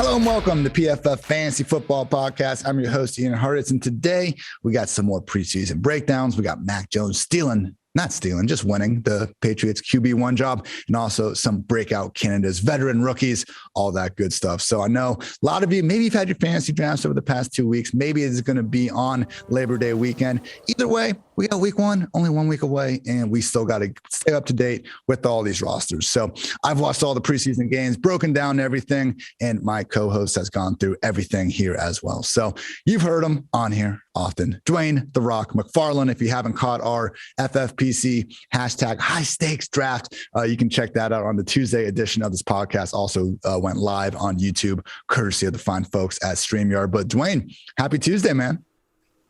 Hello and welcome to PFF Fantasy Football Podcast. I'm your host, Ian Hartitz, and today we got some more preseason breakdowns. We got Mac Jones just winning the Patriots QB1 job, and also some breakout candidates, veteran rookies, all that good stuff. So I know a lot of you, maybe you've had your fantasy drafts over the past 2 weeks. Maybe it's going to be on Labor Day weekend. Either way, we got week one, only 1 week away, and we still got to stay up to date with all these rosters. So I've watched all the preseason games, broken down everything, and my co-host has gone through everything here as well. So you've heard him on here often. Dwain "The Rock" McFarland. If you haven't caught our FFPC hashtag high stakes draft, you can check that out on the Tuesday edition of this podcast. Also went live on YouTube, courtesy of the fine folks at StreamYard. But Dwain, happy Tuesday, man.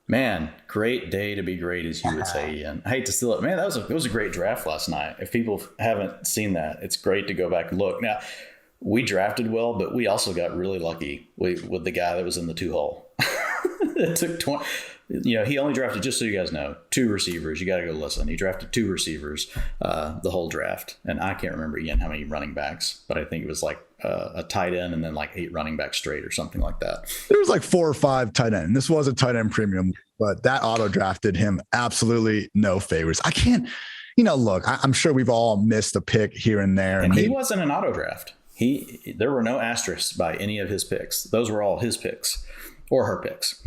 Man, great day to be great, as you would say, Ian. I hate to steal it. Man, it was a great draft last night. If people haven't seen that, it's great to go back and look. Now, we drafted well, but we also got really lucky with the guy that was in the 2-hole. It took 20. He only drafted, just so you guys know, 2 receivers. You got to go listen. He drafted 2 receivers the whole draft. And I can't remember, Ian, how many running backs, but I think it was like a tight end and then like 8 running backs straight or something like that. There was like 4 or 5 tight end. This was a tight end premium, but that auto drafted him absolutely no favors. I can't, look, I'm sure we've all missed a pick here and there. And he wasn't an auto draft. There were no asterisks by any of his picks. Those were all his picks or her picks.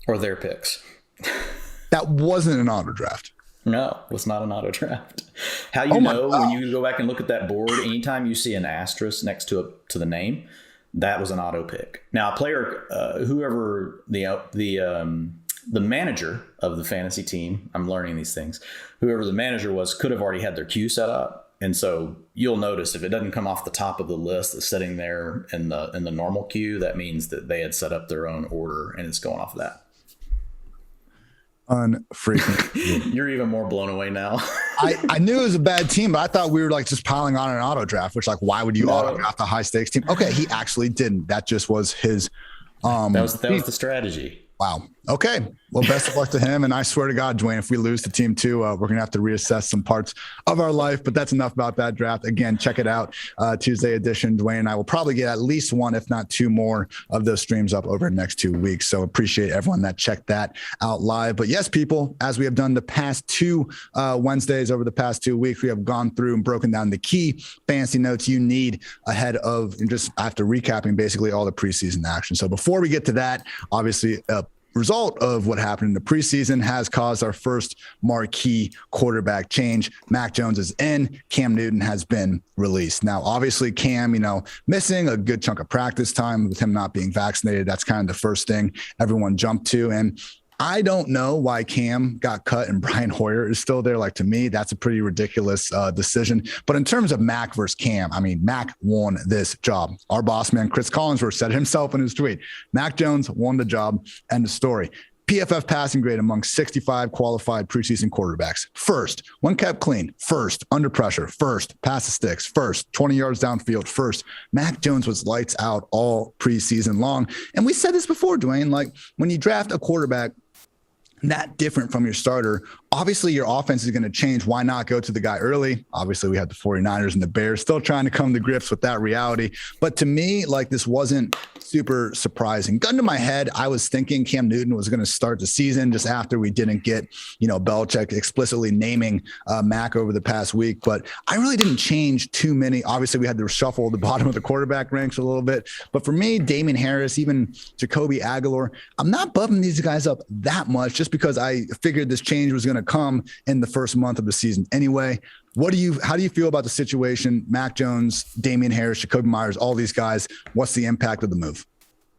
Or their picks. That wasn't an auto draft. No, it was not an auto draft. How you know when you go back and look at that board, anytime you see an asterisk next to the name, that was an auto pick. Now, a player, whoever the manager of the fantasy team, I'm learning these things. Whoever the manager was could have already had their queue set up, and so you'll notice if it doesn't come off the top of the list that's sitting there in the normal queue, that means that they had set up their own order, and it's going off of that. Unfreaking. You're even more blown away now. I knew it was a bad team, but I thought we were like just piling on an auto draft, which why would you auto draft a high stakes team? Okay, he actually didn't. That just was his. That was the strategy. Wow. Okay. Well, best of luck to him. And I swear to God, Dwain, if we lose to team 2, we're going to have to reassess some parts of our life. But that's enough about that draft. Again, check it out. Tuesday edition. Dwain and I will probably get at least 1, if not 2 more of those streams up over the next 2 weeks. So appreciate everyone that checked that out live. But yes, people, as we have done the past 2 Wednesdays over the past 2 weeks, we have gone through and broken down the key fantasy notes you need ahead of, and just after recapping basically all the preseason action. So before we get to that, obviously, result of what happened in the preseason has caused our first marquee quarterback change. Mac Jones is in. Cam Newton has been released. Now, obviously, Cam, missing a good chunk of practice time with him not being vaccinated. That's kind of the first thing everyone jumped to. And I don't know why Cam got cut and Brian Hoyer is still there. Like, to me, that's a pretty ridiculous decision. But in terms of Mac versus Cam, Mac won this job. Our boss man, Chris Collinsworth, said himself in his tweet, Mac Jones won the job. End of story. PFF passing grade among 65 qualified preseason quarterbacks. First, when kept clean. First, under pressure. First, pass the sticks. First, 20 yards downfield. First, Mac Jones was lights out all preseason long. And we said this before, Dwain, like when you draft a quarterback that different from your starter, obviously your offense is going to change. Why not go to the guy early? Obviously, we had the 49ers and the Bears still trying to come to grips with that reality. But to me, this wasn't super surprising. Gun to my head, I was thinking Cam Newton was going to start the season just after we didn't get, Belichick explicitly naming Mac over the past week. But I really didn't change too many. Obviously, we had to shuffle the bottom of the quarterback ranks a little bit. But for me, Damian Harris, even Jacoby Aguilar, I'm not bumping these guys up that much just because I figured this change was going to come in the first month of the season anyway. How do you feel about the situation? Mac Jones, Damian Harris, Jacoby Myers, all these guys. What's the impact of the move?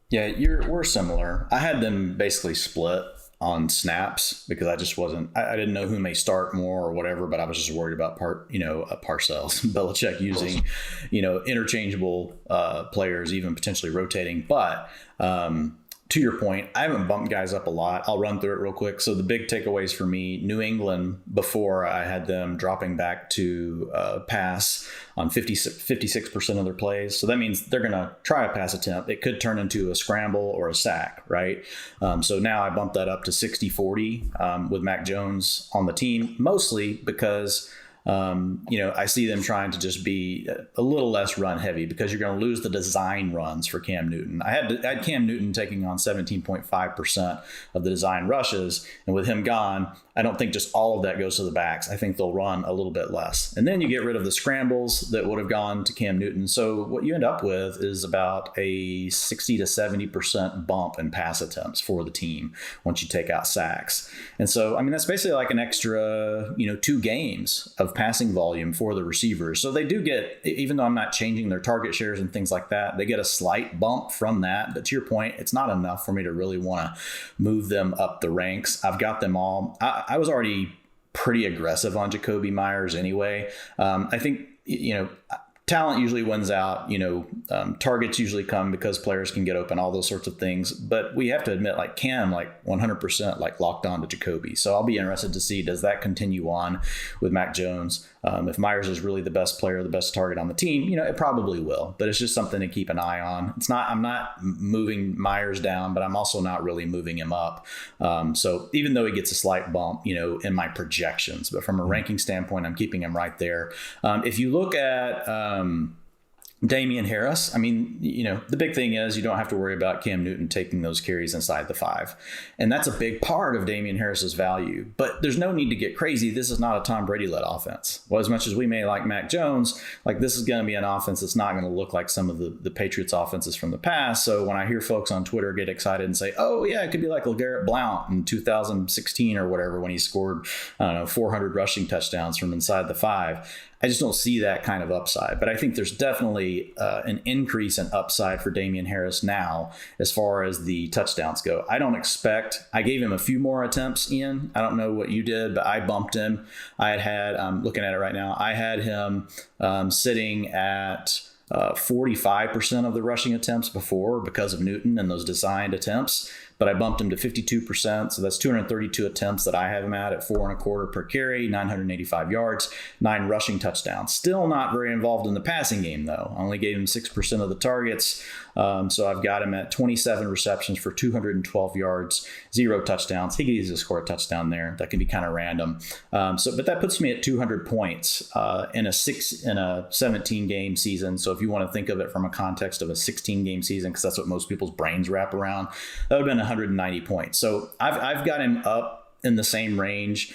Yeah, we're similar. I had them basically split on snaps because I just I didn't know who may start more or whatever, but I was just worried about Parcells, Belichick using, interchangeable players, even potentially rotating. But to your point, I haven't bumped guys up a lot. I'll run through it real quick. So the big takeaways for me, New England, before I had them dropping back to pass on 56% of their plays. So that means they're going to try a pass attempt. It could turn into a scramble or a sack, right? So now I bumped that up to 60-40 with Mac Jones on the team, mostly because I see them trying to just be a little less run heavy because you're going to lose the design runs for Cam Newton. I had Cam Newton taking on 17.5% of the design rushes, and with him gone, I don't think just all of that goes to the backs. I think they'll run a little bit less. And then you get rid of the scrambles that would have gone to Cam Newton. So what you end up with is about a 60 to 70% bump in pass attempts for the team once you take out sacks. And so, that's basically like an extra, 2 games of passing volume for the receivers. So they do get, even though I'm not changing their target shares and things like that, they get a slight bump from that. But to your point, it's not enough for me to really want to move them up the ranks. I've got them all. I was already pretty aggressive on Jakobi Meyers anyway. I think, talent usually wins out. Targets usually come because players can get open, all those sorts of things. But we have to admit, like Cam, 100% locked on to Jakobi. So I'll be interested to see, does that continue on with Mac Jones? If Myers is really the best player, the best target on the team, it probably will. But it's just something to keep an eye on. I'm not moving Myers down, but I'm also not really moving him up. So even though he gets a slight bump, in my projections, but from a ranking standpoint, I'm keeping him right there. If you look at Damian Harris, the big thing is you don't have to worry about Cam Newton taking those carries inside the 5. And that's a big part of Damian Harris's value. But there's no need to get crazy. This is not a Tom Brady-led offense. Well, as much as we may like Mac Jones, this is going to be an offense that's not going to look like some of the Patriots offenses from the past. So when I hear folks on Twitter get excited and say, oh, yeah, it could be like LeGarrette Blount in 2016 or whatever when he scored, 400 rushing touchdowns from inside the 5. I just don't see that kind of upside. But I think there's definitely an increase in upside for Damian Harris now as far as the touchdowns go. I gave him a few more attempts, Ian. I don't know what you did, but I bumped him. I'm looking at it right now. I had him sitting at 45% of the rushing attempts before because of Newton and those designed attempts. But I bumped him to 52%. So that's 232 attempts that I have him at 4.25 per carry, 985 yards, 9 rushing touchdowns. Still not very involved in the passing game, though. I only gave him 6% of the targets. So I've got him at 27 receptions for 212 yards, 0 touchdowns. He could easily score a touchdown there. That can be kind of random. But that puts me at 200 points in a 17 game season. So if you want to think of it from a context of a 16 game season, because that's what most people's brains wrap around, that would have been 190 points. So I've got him up in the same range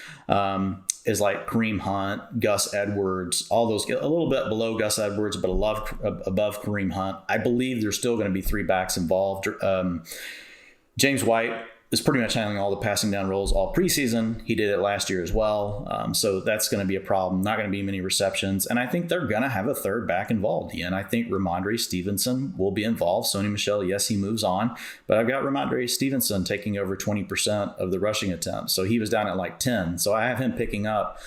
as like Kareem Hunt, Gus Edwards, all those, a little bit below Gus Edwards, but above Kareem Hunt. I believe there's still going to be 3 backs involved. James White is pretty much handling all the passing down roles all preseason. He did it last year as well. So that's going to be a problem. Not going to be many receptions. And I think they're going to have a 3rd back involved. And I think Ramondre Stevenson will be involved. Sony Michel, yes, he moves on. But I've got Ramondre Stevenson taking over 20% of the rushing attempts. So he was down at 10. So I have him picking up,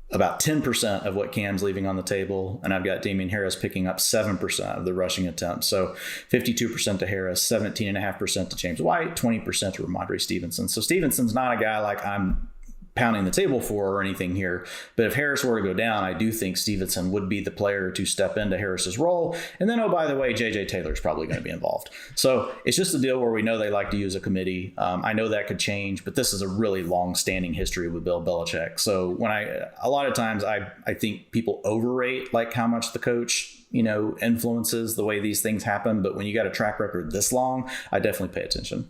about 10% of what Cam's leaving on the table. And I've got Damian Harris picking up 7% of the rushing attempts. So 52% to Harris, 17.5% to James White, 20% to Ramondre Stevenson. So Stevenson's not a guy like I'm pounding the table for or anything here. But if Harris were to go down, I do think Stevenson would be the player to step into Harris's role. And then, oh, by the way, JJ Taylor's probably going to be involved. So it's just a deal where we know they like to use a committee. I know that could change, but this is a really long-standing history with Bill Belichick. So a lot of times I think people overrate how much the coach influences the way these things happen. But when you got a track record this long, I definitely pay attention.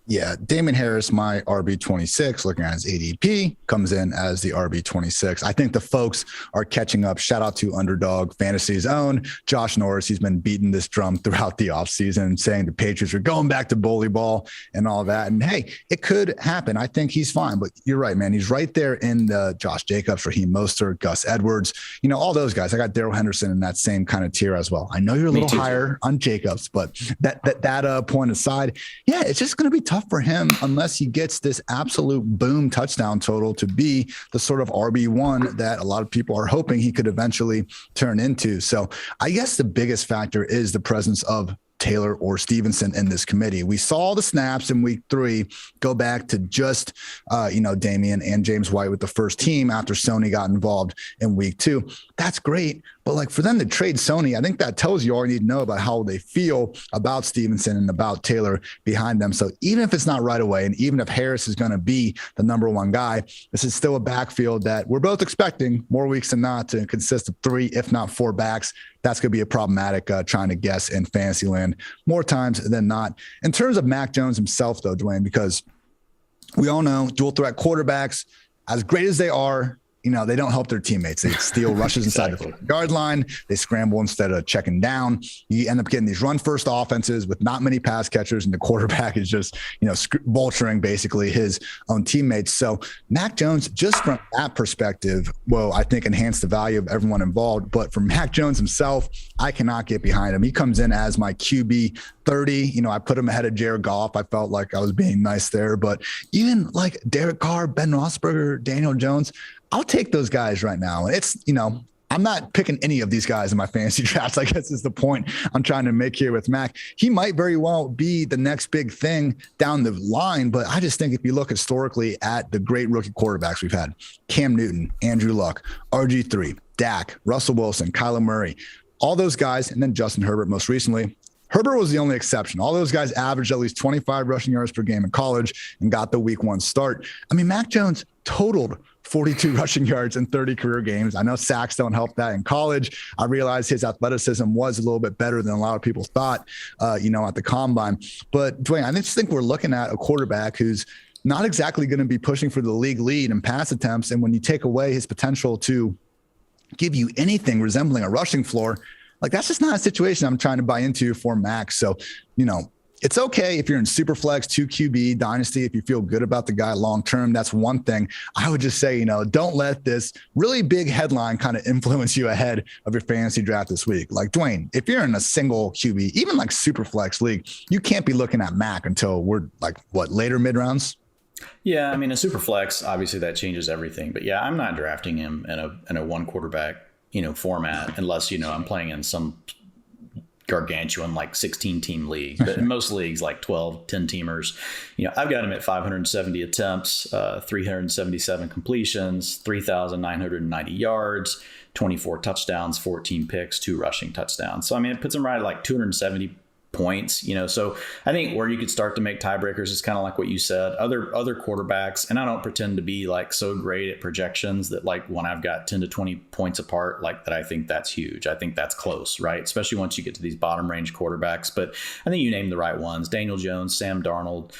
Yeah, Damian Harris, my RB26, looking at his ADP, comes in as the RB26. I think the folks are catching up. Shout out to Underdog Fantasy's own Josh Norris. He's been beating this drum throughout the offseason, saying the Patriots are going back to bully ball and all that. And hey, it could happen. I think he's fine. But you're right, man. He's right there in the Josh Jacobs, Raheem Mostert, Gus Edwards, all those guys. I got Darrell Henderson in that same kind of tier as well. I know you're a little higher on Jacobs, but that point aside, yeah, it's just going to be tough for him unless he gets this absolute boom touchdown total to be the sort of RB1 that a lot of people are hoping he could eventually turn into. So I guess the biggest factor is the presence of Taylor or Stevenson in this committee. We saw the snaps in week 3 go back to just, Damian and James White with the first team after Sony got involved in week 2. That's great. But like for them to trade Sony, I think that tells you all you need to know about how they feel about Stevenson and about Taylor behind them. So even if it's not right away, and even if Harris is going to be the number one guy, this is still a backfield that we're both expecting more weeks than not to consist of 3, if not 4 backs. That's going to be a problematic trying to guess in fantasy land more times than not. In terms of Mac Jones himself, though, Dwayne, because we all know dual threat quarterbacks, as great as they are, they don't help their teammates. They steal rushes inside the yard line. They scramble instead of checking down. You end up getting these run-first offenses with not many pass catchers, and the quarterback is just, vulturing basically his own teammates. So Mac Jones, just from that perspective, will, I think, enhance the value of everyone involved. But for Mac Jones himself, I cannot get behind him. He comes in as my QB 30. I put him ahead of Jared Goff. I felt like I was being nice there. But even like Derek Carr, Ben Roethlisberger, Daniel Jones, I'll take those guys right now. And it's, I'm not picking any of these guys in my fantasy drafts. I guess is the point I'm trying to make here with Mac. He might very well be the next big thing down the line, but I just think if you look historically at the great rookie quarterbacks we've had, Cam Newton, Andrew Luck, RG3, Dak, Russell Wilson, Kyler Murray, all those guys, and then Justin Herbert most recently. Herbert was the only exception. All those guys averaged at least 25 rushing yards per game in college and got the week 1 start. I mean, Mac Jones totaled 42 rushing yards in 30 career games. I know sacks don't help that in college. I realized his athleticism was a little bit better than a lot of people thought, at the combine. But Dwayne, I just think we're looking at a quarterback who's not exactly going to be pushing for the league lead in pass attempts. And when you take away his potential to give you anything resembling a rushing floor, like that's just not a situation I'm trying to buy into for Max. So, it's okay if you're in super flex 2 QB dynasty, if you feel good about the guy long-term, that's one thing. I would just say, don't let this really big headline kind of influence you ahead of your fantasy draft this week. Like Dwayne, if you're in a single QB, even like super flex league, you can't be looking at Mac until we're like later mid rounds. Yeah. I mean, a super flex, obviously that changes everything, but yeah, I'm not drafting him in a 1 quarterback, format, unless, I'm playing in some gargantuan like 16 team league, but in most leagues like 12 10 teamers, I've got him at 570 attempts, 377 completions, 3,990 yards, 24 touchdowns, 14 picks, 2 rushing touchdowns. So I mean, it puts him right at like 270 points, so I think where you could start to make tiebreakers is kind of like what you said, other quarterbacks. And I don't pretend to be like so great at projections that like when I've got 10 to 20 points apart, like that, I think that's huge. I think that's close, right? Especially once you get to these bottom range quarterbacks. But I think you named the right ones: Daniel Jones, Sam Darnold,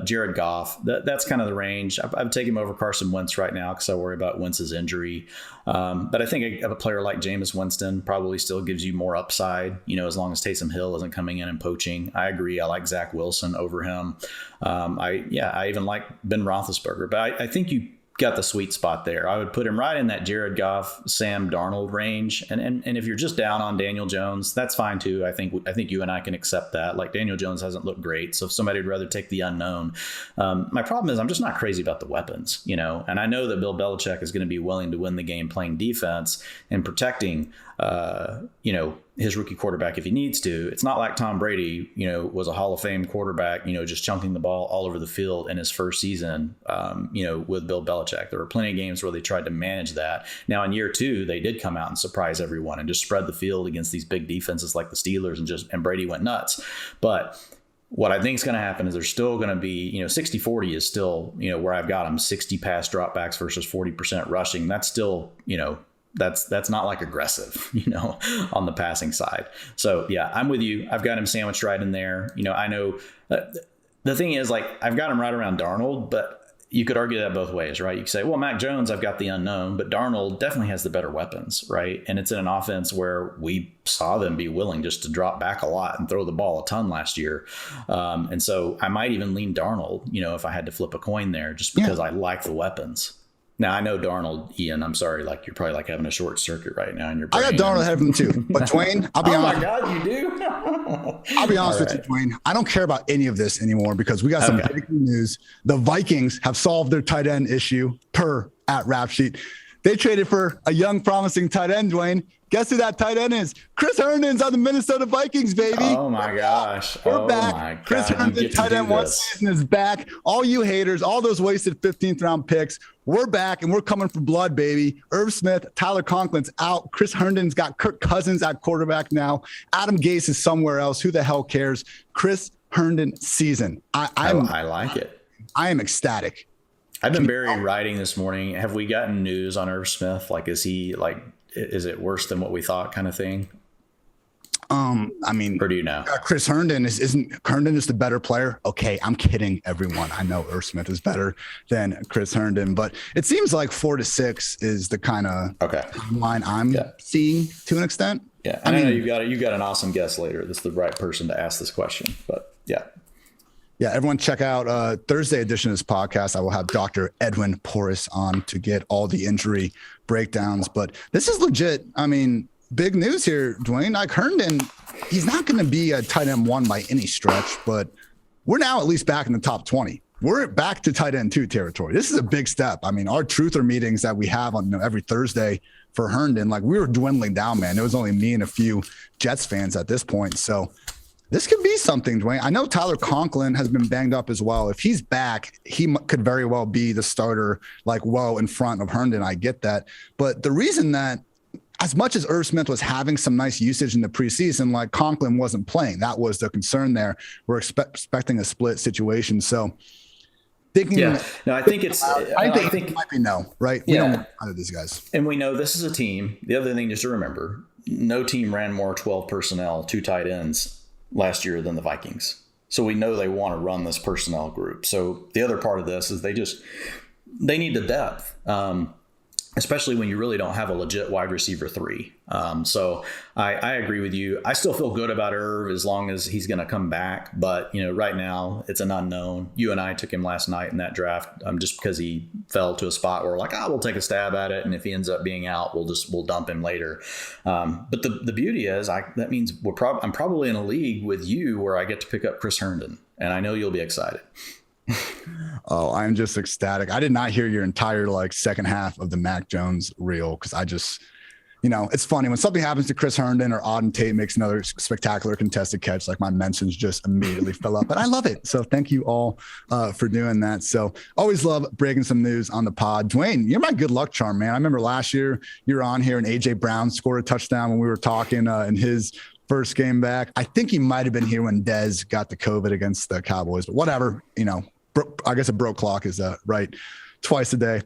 Jared Goff. That's kind of the range. I've taken him over Carson Wentz right now because I worry about Wentz's injury. But I think a player like Jameis Winston probably still gives you more upside, as long as Taysom Hill isn't coming in and poaching. I agree. I like Zach Wilson over him. I even like Ben Roethlisberger, but I think you got the sweet spot there. I would put him right in that Jared Goff, Sam Darnold range. And if you're just down on Daniel Jones, that's fine too. I think you and I can accept that. Like Daniel Jones hasn't looked great. So if somebody would rather take the unknown, my problem is I'm just not crazy about the weapons, and I know that Bill Belichick is going to be willing to win the game playing defense and protecting, his rookie quarterback if he needs to. It's not like Tom Brady, was a Hall of Fame quarterback, just chunking the ball all over the field in his first season, with Bill Belichick. There were plenty of games where they tried to manage that. Now in year 2, they did come out and surprise everyone and just spread the field against these big defenses like the Steelers, and Brady went nuts. But what I think is going to happen is there's still going to be, 60-40 is still, where I've got them, 60 pass dropbacks versus 40% rushing. That's still, that's not like aggressive, on the passing side. So yeah, I'm with you. I've got him sandwiched right in there. I know the thing is, like, I've got him right around Darnold, but you could argue that both ways, right? You could say, well, Mac Jones, I've got the unknown, but Darnold definitely has the better weapons, right? And it's in an offense where we saw them be willing just to drop back a lot and throw the ball a ton last year. And so I might even lean Darnold, if I had to flip a coin there, just because I like the weapons. Now, I know Darnold, Ian, I'm sorry, like you're probably like having a short circuit right now in your brain. I got Darnold ahead of him too. But Dwayne, I'll be honest. Oh my God, you do? I'll be honest with you, Dwayne. I don't care about any of this anymore because we got some breaking news. The Vikings have solved their tight end issue per at Rap Sheet. They traded for a young, promising tight end, Dwayne. Guess who that tight end is? Chris Herndon's on the Minnesota Vikings, baby. Oh, my gosh. We're back. Chris Herndon, tight end 1 season, is back. All you haters, all those wasted 15th round picks, we're back and we're coming for blood, baby. Irv Smith, Tyler Conklin's out. Chris Herndon's got Kirk Cousins at quarterback now. Adam Gase is somewhere else. Who the hell cares? Chris Herndon season. I like it. I am ecstatic. I've been buried writing this morning. Have we gotten news on Irv Smith? Like, is it worse than what we thought kind of thing? I mean, or do you know? Chris Herndon isn't Herndon just a better player? Okay, I'm kidding, everyone. I know Irv Smith is better than Chris Herndon, but it seems like 4 to 6 is the kind of line I'm seeing to an extent. Yeah, I know you've got an awesome guest later. That's the right person to ask this question, but yeah. Yeah, everyone check out Thursday edition of this podcast. I will have Dr. Edwin Porras on to get all the injury breakdowns, but this is legit. I mean, big news here, Dwain. Like Herndon, he's not going to be a tight end 1 by any stretch, but we're now at least back in the top 20. We're back to tight end 2 territory. This is a big step. I mean, our truther meetings that we have on every Thursday for Herndon, like we were dwindling down, man. It was only me and a few Jets fans at this point. So this could be something, Dwain. I know Tyler Conklin has been banged up as well. If he's back, he could very well be the starter, like well in front of Herndon. I get that. But the reason that as much as Irv Smith was having some nice usage in the preseason, like Conklin wasn't playing. That was the concern there. We're expecting a split situation. So thinking, I think it's, I think it might be no, right? We don't want either of these guys. And we know this is a team. The other thing just to remember, no team ran more 12 personnel, 2 tight ends last year than the Vikings. So we know they want to run this personnel group. So the other part of this is they need the depth. Especially when you really don't have a legit wide receiver 3. So I agree with you. I still feel good about Irv as long as he's going to come back. But, right now it's an unknown. You and I took him last night in that draft just because he fell to a spot where we're like, we'll take a stab at it. And if he ends up being out, we'll dump him later. But the beauty is that means I'm probably in a league with you where I get to pick up Chris Herndon. And I know you'll be excited. Oh, I'm just ecstatic. I did not hear your entire second half of the Mac Jones reel because I just, it's funny when something happens to Chris Herndon or Auden Tate makes another spectacular contested catch, like my mentions just immediately fill up, but I love it. So thank you all for doing that. So always love breaking some news on the pod. Dwain, you're my good luck charm, man. I remember last year you were on here and AJ Brown scored a touchdown when we were talking in his first game back. I think he might've been here when Dez got the COVID against the Cowboys, but whatever, I guess a broke clock is right twice a day.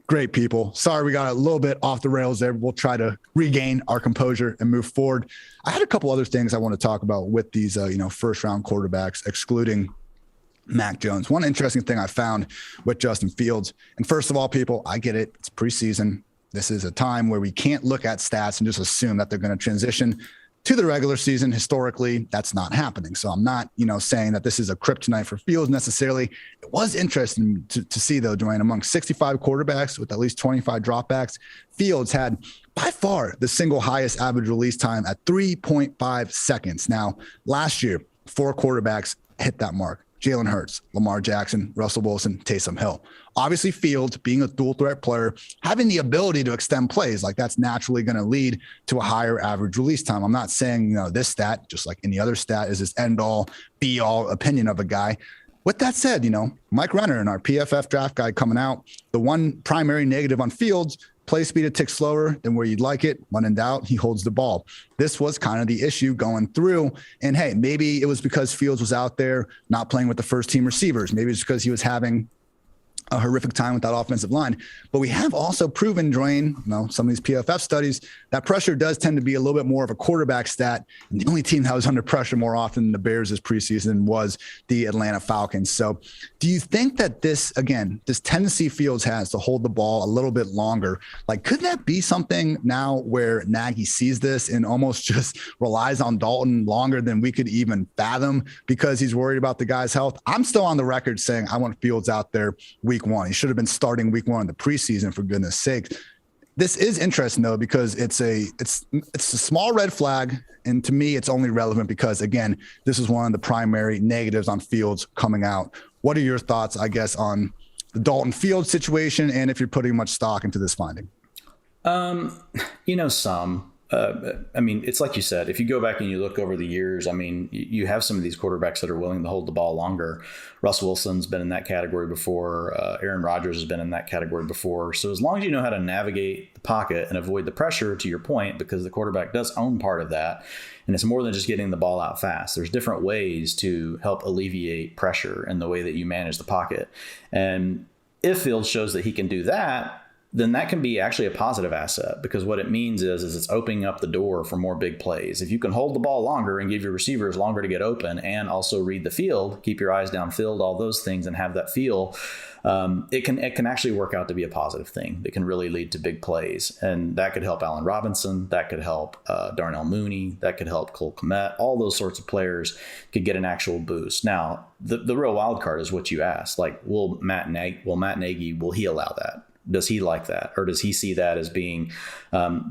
Great people. Sorry, we got a little bit off the rails there. We'll try to regain our composure and move forward. I had a couple other things I want to talk about with these, first round quarterbacks, excluding Mac Jones. One interesting thing I found with Justin Fields. And first of all, people, I get it. It's preseason. This is a time where we can't look at stats and just assume that they're going to transition to the regular season. Historically, that's not happening. So I'm not, saying that this is a kryptonite for Fields necessarily. It was interesting to see, though, Dwain, among 65 quarterbacks with at least 25 dropbacks, Fields had by far the single highest average release time at 3.5 seconds. Now, last year, 4 quarterbacks hit that mark. Jalen Hurts, Lamar Jackson, Russell Wilson, Taysom Hill. Obviously, Fields, being a dual threat player, having the ability to extend plays, that's naturally going to lead to a higher average release time. I'm not saying, this stat, just like any other stat, is this end all, be all opinion of a guy. With that said, Mike Renner in our PFF draft guide coming out, the one primary negative on Fields, play speed a tick slower than where you'd like it. When in doubt, he holds the ball. This was kind of the issue going through. And hey, maybe it was because Fields was out there not playing with the first team receivers. Maybe it's because he was having a horrific time with that offensive line. But we have also proven, Dwain, some of these PFF studies, that pressure does tend to be a little bit more of a quarterback stat. And the only team that was under pressure more often than the Bears this preseason was the Atlanta Falcons. So do you think that this tendency Fields has to hold the ball a little bit longer, could that be something now where Nagy sees this and almost just relies on Dalton longer than we could even fathom because he's worried about the guy's health? I'm still on the record saying I want Fields out there week 1. He should have been starting week 1 in the preseason, for goodness sake. This is interesting though, because it's a small red flag. And to me, it's only relevant because, again, this is one of the primary negatives on Fields coming out. What are your thoughts, I guess, on the Dalton Fields situation and if you're putting much stock into this finding? Some. I mean, it's like you said, if you go back and you look over the years, I mean, you have some of these quarterbacks that are willing to hold the ball longer. Russ Wilson's been in that category before. Aaron Rodgers has been in that category before. So as long as you know how to navigate the pocket and avoid the pressure, to your point, because the quarterback does own part of that, and it's more than just getting the ball out fast. There's different ways to help alleviate pressure in the way that you manage the pocket. And if Fields shows that he can do that, then that can be actually a positive asset, because what it means is it's opening up the door for more big plays. If you can hold the ball longer and give your receivers longer to get open and also read the field, keep your eyes downfield, all those things, and have that feel, it can actually work out to be a positive thing that can really lead to big plays. And that could help Allen Robinson. That could help Darnell Mooney. That could help Cole Kmet. All those sorts of players could get an actual boost. Now, the real wild card is what you asked. Like, will Matt Nagy, will he allow that? Does he like that? Or does he see that as being,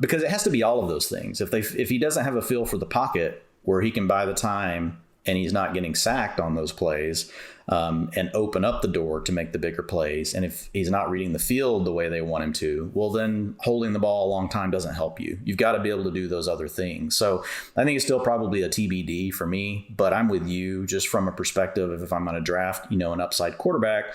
because it has to be all of those things. If he doesn't have a feel for the pocket where he can buy the time and he's not getting sacked on those plays, and open up the door to make the bigger plays, and if he's not reading the field the way they want him to, well, then holding the ball a long time doesn't help you. You've got to be able to do those other things. So I think it's still probably a TBD for me, but I'm with you just from a perspective of if I'm going to draft, an upside quarterback,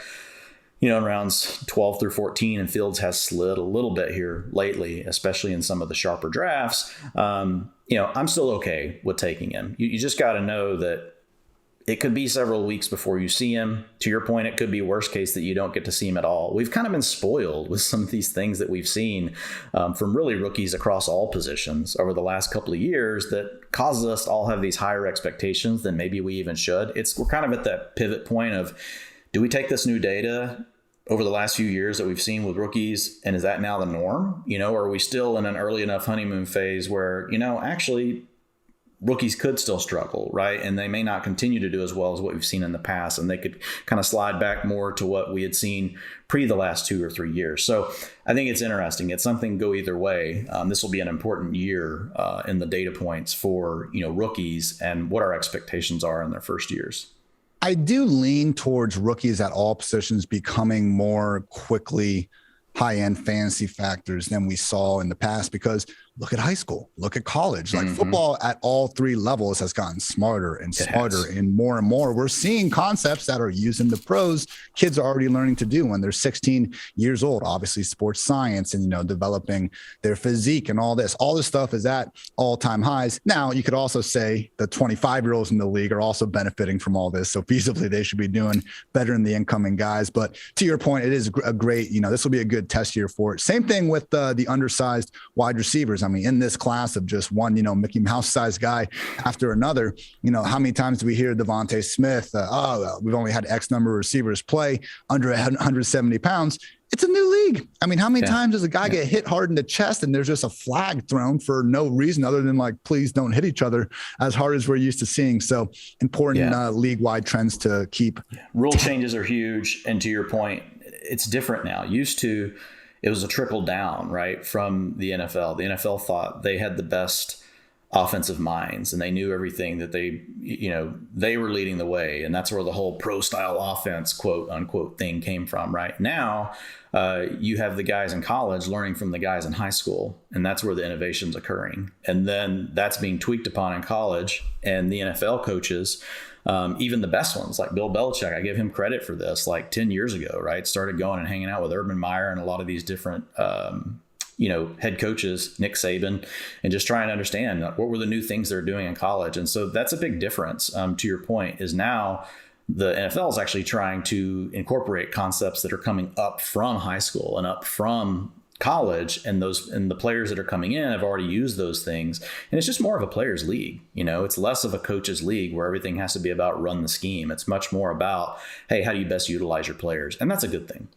in rounds 12 through 14, and Fields has slid a little bit here lately, especially in some of the sharper drafts. I'm still okay with taking him. You just got to know that it could be several weeks before you see him. To your point, it could be worst case that you don't get to see him at all. We've kind of been spoiled with some of these things that we've seen from really rookies across all positions over the last couple of years that causes us to all have these higher expectations than maybe we even should. We're kind of at that pivot point of, do we take this new data over the last few years that we've seen with rookies, and is that now the norm? Or are we still in an early enough honeymoon phase where, actually rookies could still struggle, right? And they may not continue to do as well as what we've seen in the past, and they could kind of slide back more to what we had seen pre the last 2 or 3 years. So I think it's interesting. It's something go either way. This will be an important year in the data points for, rookies and what our expectations are in their first years. I do lean towards rookies at all positions becoming more quickly high-end fantasy factors than we saw in the past, because look at high school, look at college, like football at all three levels has gotten smarter and smarter and more. We're seeing concepts that are used in the pros. Kids are already learning to do when they're 16 years old, obviously sports science and, developing their physique and all this stuff is at all-time highs. Now you could also say the 25-year-olds in the league are also benefiting from all this. So feasibly they should be doing better than the incoming guys. But to your point, it is a great, this will be a good test year for it. Same thing with the undersized wide receivers. I mean, in this class of just one, Mickey Mouse sized guy after another, how many times do we hear Devontae Smith? We've only had X number of receivers play under 170 pounds. It's a new league. I mean, how many times does a guy get hit hard in the chest and there's just a flag thrown for no reason other than like, please don't hit each other as hard as we're used to seeing. So important league-wide trends to keep. Rule changes are huge. And to your point, it's different now. It was a trickle down, right, from the NFL. The NFL thought they had the best offensive minds and they knew everything, that they were leading the way. And that's where the whole pro style offense, quote unquote, thing came from. Right now, you have the guys in college learning from the guys in high school, and that's where the innovation's occurring. And then that's being tweaked upon in college, and the NFL coaches, even the best ones like Bill Belichick, I give him credit for this, like 10 years ago, right? Started going and hanging out with Urban Meyer and a lot of these different, head coaches, Nick Saban, and just trying to understand what were the new things they're doing in college. And so that's a big difference, to your point, is now the NFL is actually trying to incorporate concepts that are coming up from high school and up from college, and the players that are coming in have already used those things, and it's just more of a players league. It's less of a coaches league where everything has to be about run the scheme. It's much more about, hey, how do you best utilize your players? And that's a good thing.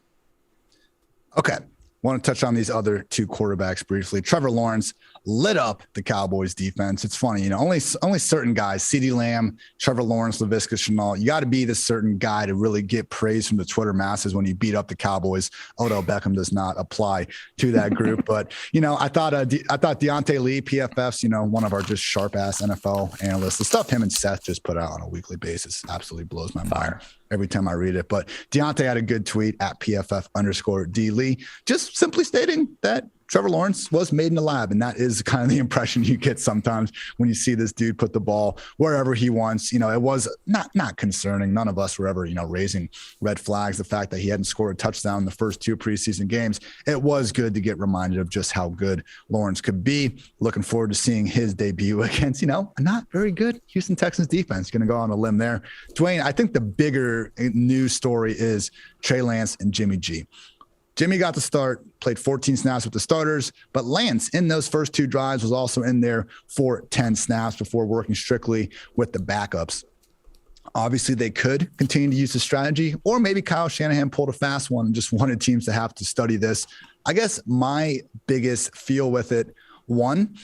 Okay. Want to touch on these other two quarterbacks briefly. Trevor Lawrence lit up the Cowboys defense. It's funny, only certain guys, CeeDee Lamb, Trevor Lawrence, Laviska Shenault, you got to be this certain guy to really get praise from the Twitter masses when you beat up the Cowboys. Odell Beckham does not apply to that group. But, I thought Deontay Lee, PFF's, one of our just sharp ass NFL analysts, the stuff him and Seth just put out on a weekly basis absolutely blows my mind every time I read it. But Deontay had a good tweet at PFF_D Lee, just simply stating that Trevor Lawrence was made in the lab, and that is kind of the impression you get sometimes when you see this dude put the ball wherever he wants. It was not concerning. None of us were ever, raising red flags. The fact that he hadn't scored a touchdown in the first 2 preseason games, it was good to get reminded of just how good Lawrence could be. Looking forward to seeing his debut against, a not very good Houston Texans defense. Going to go on a limb there. Dwain, I think the bigger news story is Trey Lance and Jimmy G. Jimmy got the start, played 14 snaps with the starters, but Lance in those first 2 drives was also in there for 10 snaps before working strictly with the backups. Obviously, they could continue to use the strategy, or maybe Kyle Shanahan pulled a fast one and just wanted teams to have to study this. I guess my biggest feel with it, one,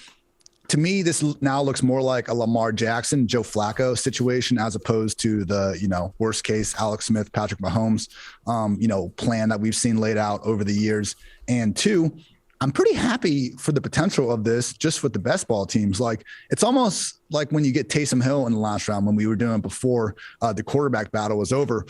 to me, this now looks more like a Lamar Jackson, Joe Flacco situation as opposed to the, worst case Alex Smith, Patrick Mahomes, plan that we've seen laid out over the years. And 2, I'm pretty happy for the potential of this just with the best ball teams. Like, it's almost like when you get Taysom Hill in the last round when we were doing before the quarterback battle was over.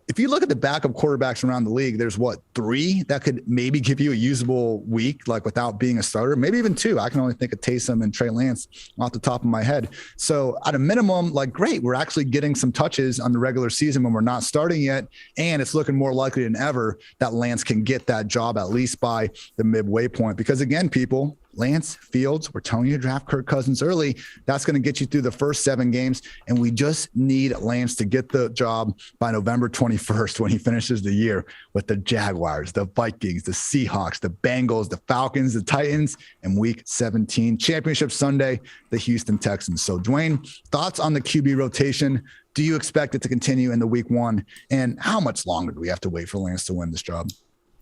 If you look at the backup quarterbacks around the league, there's 3 that could maybe give you a usable week, like without being a starter, maybe even 2. I can only think of Taysom and Trey Lance off the top of my head. So at a minimum, great, we're actually getting some touches on the regular season when we're not starting yet. And it's looking more likely than ever that Lance can get that job at least by the midway point. Because again, people, Lance, Fields, we're telling you to draft Kirk Cousins early. That's going to get you through the first 7 games. And we just need Lance to get the job by November 21st when he finishes the year with the Jaguars, the Vikings, the Seahawks, the Bengals, the Falcons, the Titans, and week 17, Championship Sunday, the Houston Texans. So, Dwain, thoughts on the QB rotation? Do you expect it to continue in the week 1? And how much longer do we have to wait for Lance to win this job?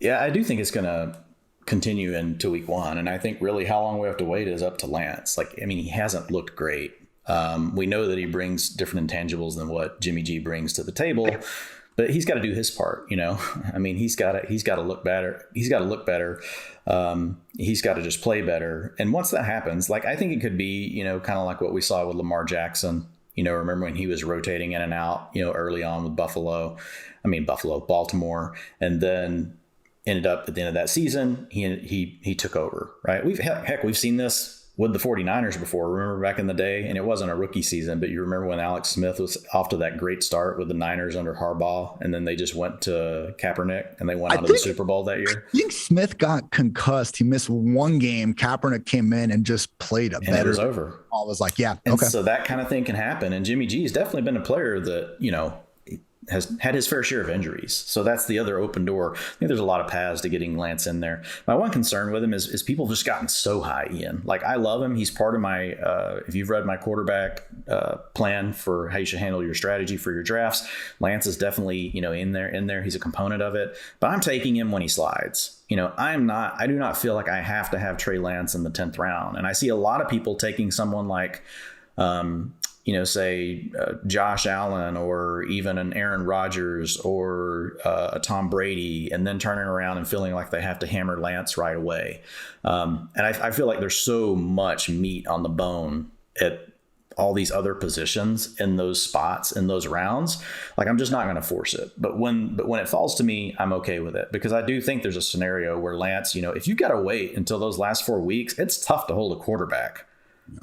Yeah, I do think it's going to continue into week 1. And I think really how long we have to wait is up to Lance. He hasn't looked great. We know that he brings different intangibles than what Jimmy G brings to the table, but he's got to do his part. He's got to look better. He's got to look better. He's got to just play better. And once that happens, I think it could be, kind of like what we saw with Lamar Jackson. Remember when he was rotating in and out, early on with Baltimore, and then ended up at the end of that season, he took over, right? We've seen this with the 49ers before. Remember back in the day, and it wasn't a rookie season, but you remember when Alex Smith was off to that great start with the Niners under Harbaugh, and then they just went to Kaepernick and they went out of the Super Bowl that year. I think Smith got concussed. He missed 1 game. Kaepernick came in and just played a better. It was over. I was like, yeah, and okay. So that kind of thing can happen. And Jimmy G has definitely been a player that, has had his fair share of injuries. So that's the other open door. I think there's a lot of paths to getting Lance in there. My one concern with him is people have just gotten so high, Ian. I love him. He's part of my, if you've read my quarterback plan for how you should handle your strategy for your drafts, Lance is definitely, in there. He's a component of it, but I'm taking him when he slides. I do not feel like I have to have Trey Lance in the 10th round. And I see a lot of people taking someone like, say Josh Allen or even an Aaron Rodgers or a Tom Brady, and then turning around and feeling like they have to hammer Lance right away. And I feel like there's so much meat on the bone at all these other positions in those spots, in those rounds. I'm just not going to force it. But when it falls to me, I'm okay with it, because I do think there's a scenario where Lance, if you got to wait until those last 4 weeks, it's tough to hold a quarterback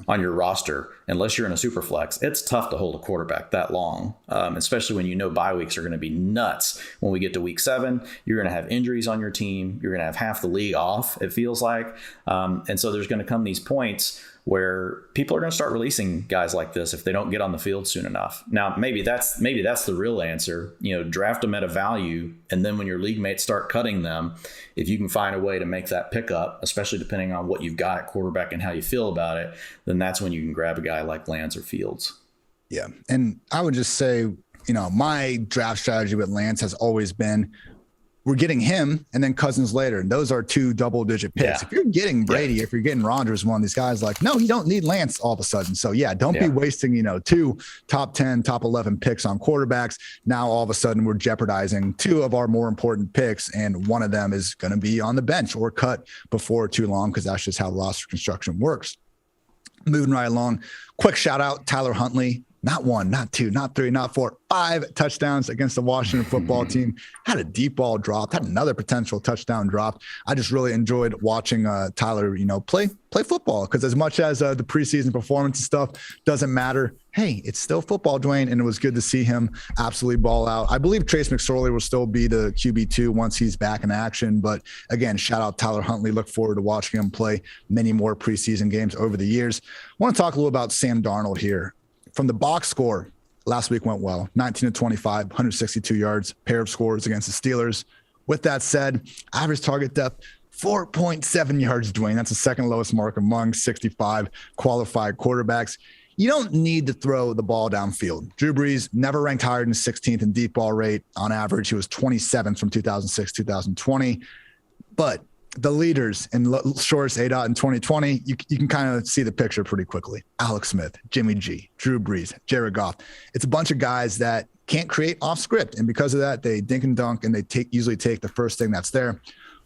on your roster unless you're in a super flex. It's tough to hold a quarterback that long, especially when bye weeks are going to be nuts. When we get to week 7, you're going to have injuries on your team. You're going to have half the league off, it feels like. And so there's going to come these points where people are going to start releasing guys like this if they don't get on the field soon enough. Now, maybe that's the real answer. Draft them at a value, and then when your league mates start cutting them, if you can find a way to make that pickup, especially depending on what you've got at quarterback and how you feel about it, then that's when you can grab a guy like Lance or Fields. Yeah, and I would just say, my draft strategy with Lance has always been, we're getting him and then Cousins later. And those are 2 double-digit picks. Yeah. If you're getting Brady, if you're getting Rodgers, one of these guys, no, you don't need Lance all of a sudden. So, don't be wasting, 2 top 10, top 11 picks on quarterbacks. Now, all of a sudden, we're jeopardizing 2 of our more important picks, and one of them is going to be on the bench or cut before too long, because that's just how roster construction works. Moving right along, quick shout-out, Tyler Huntley. not 1, not 2, not 3, not 4, 5 touchdowns against the Washington football team. Had a deep ball drop, had another potential touchdown drop. I just really enjoyed watching Tyler, play football, because as much as the preseason performance and stuff doesn't matter, hey, it's still football, Dwayne, and it was good to see him absolutely ball out. I believe Trace McSorley will still be the QB2 once he's back in action. But again, shout out Tyler Huntley. Look forward to watching him play many more preseason games over the years. I want to talk a little about Sam Darnold here. From the box score, last week went well. 19-25, 162 yards, pair of scores against the Steelers. With that said, average target depth, 4.7 yards, Dwayne. That's the second lowest mark among 65 qualified quarterbacks. You don't need to throw the ball downfield. Drew Brees never ranked higher than 16th in deep ball rate. On average, he was 27th from 2006, 2020. But the leaders in shortest ADOT in 2020, you can kind of see the picture pretty quickly. Alex Smith, Jimmy G, Drew Brees, Jared Goff. It's a bunch of guys that can't create off script. And because of that, they dink and dunk, and they usually take the first thing that's there.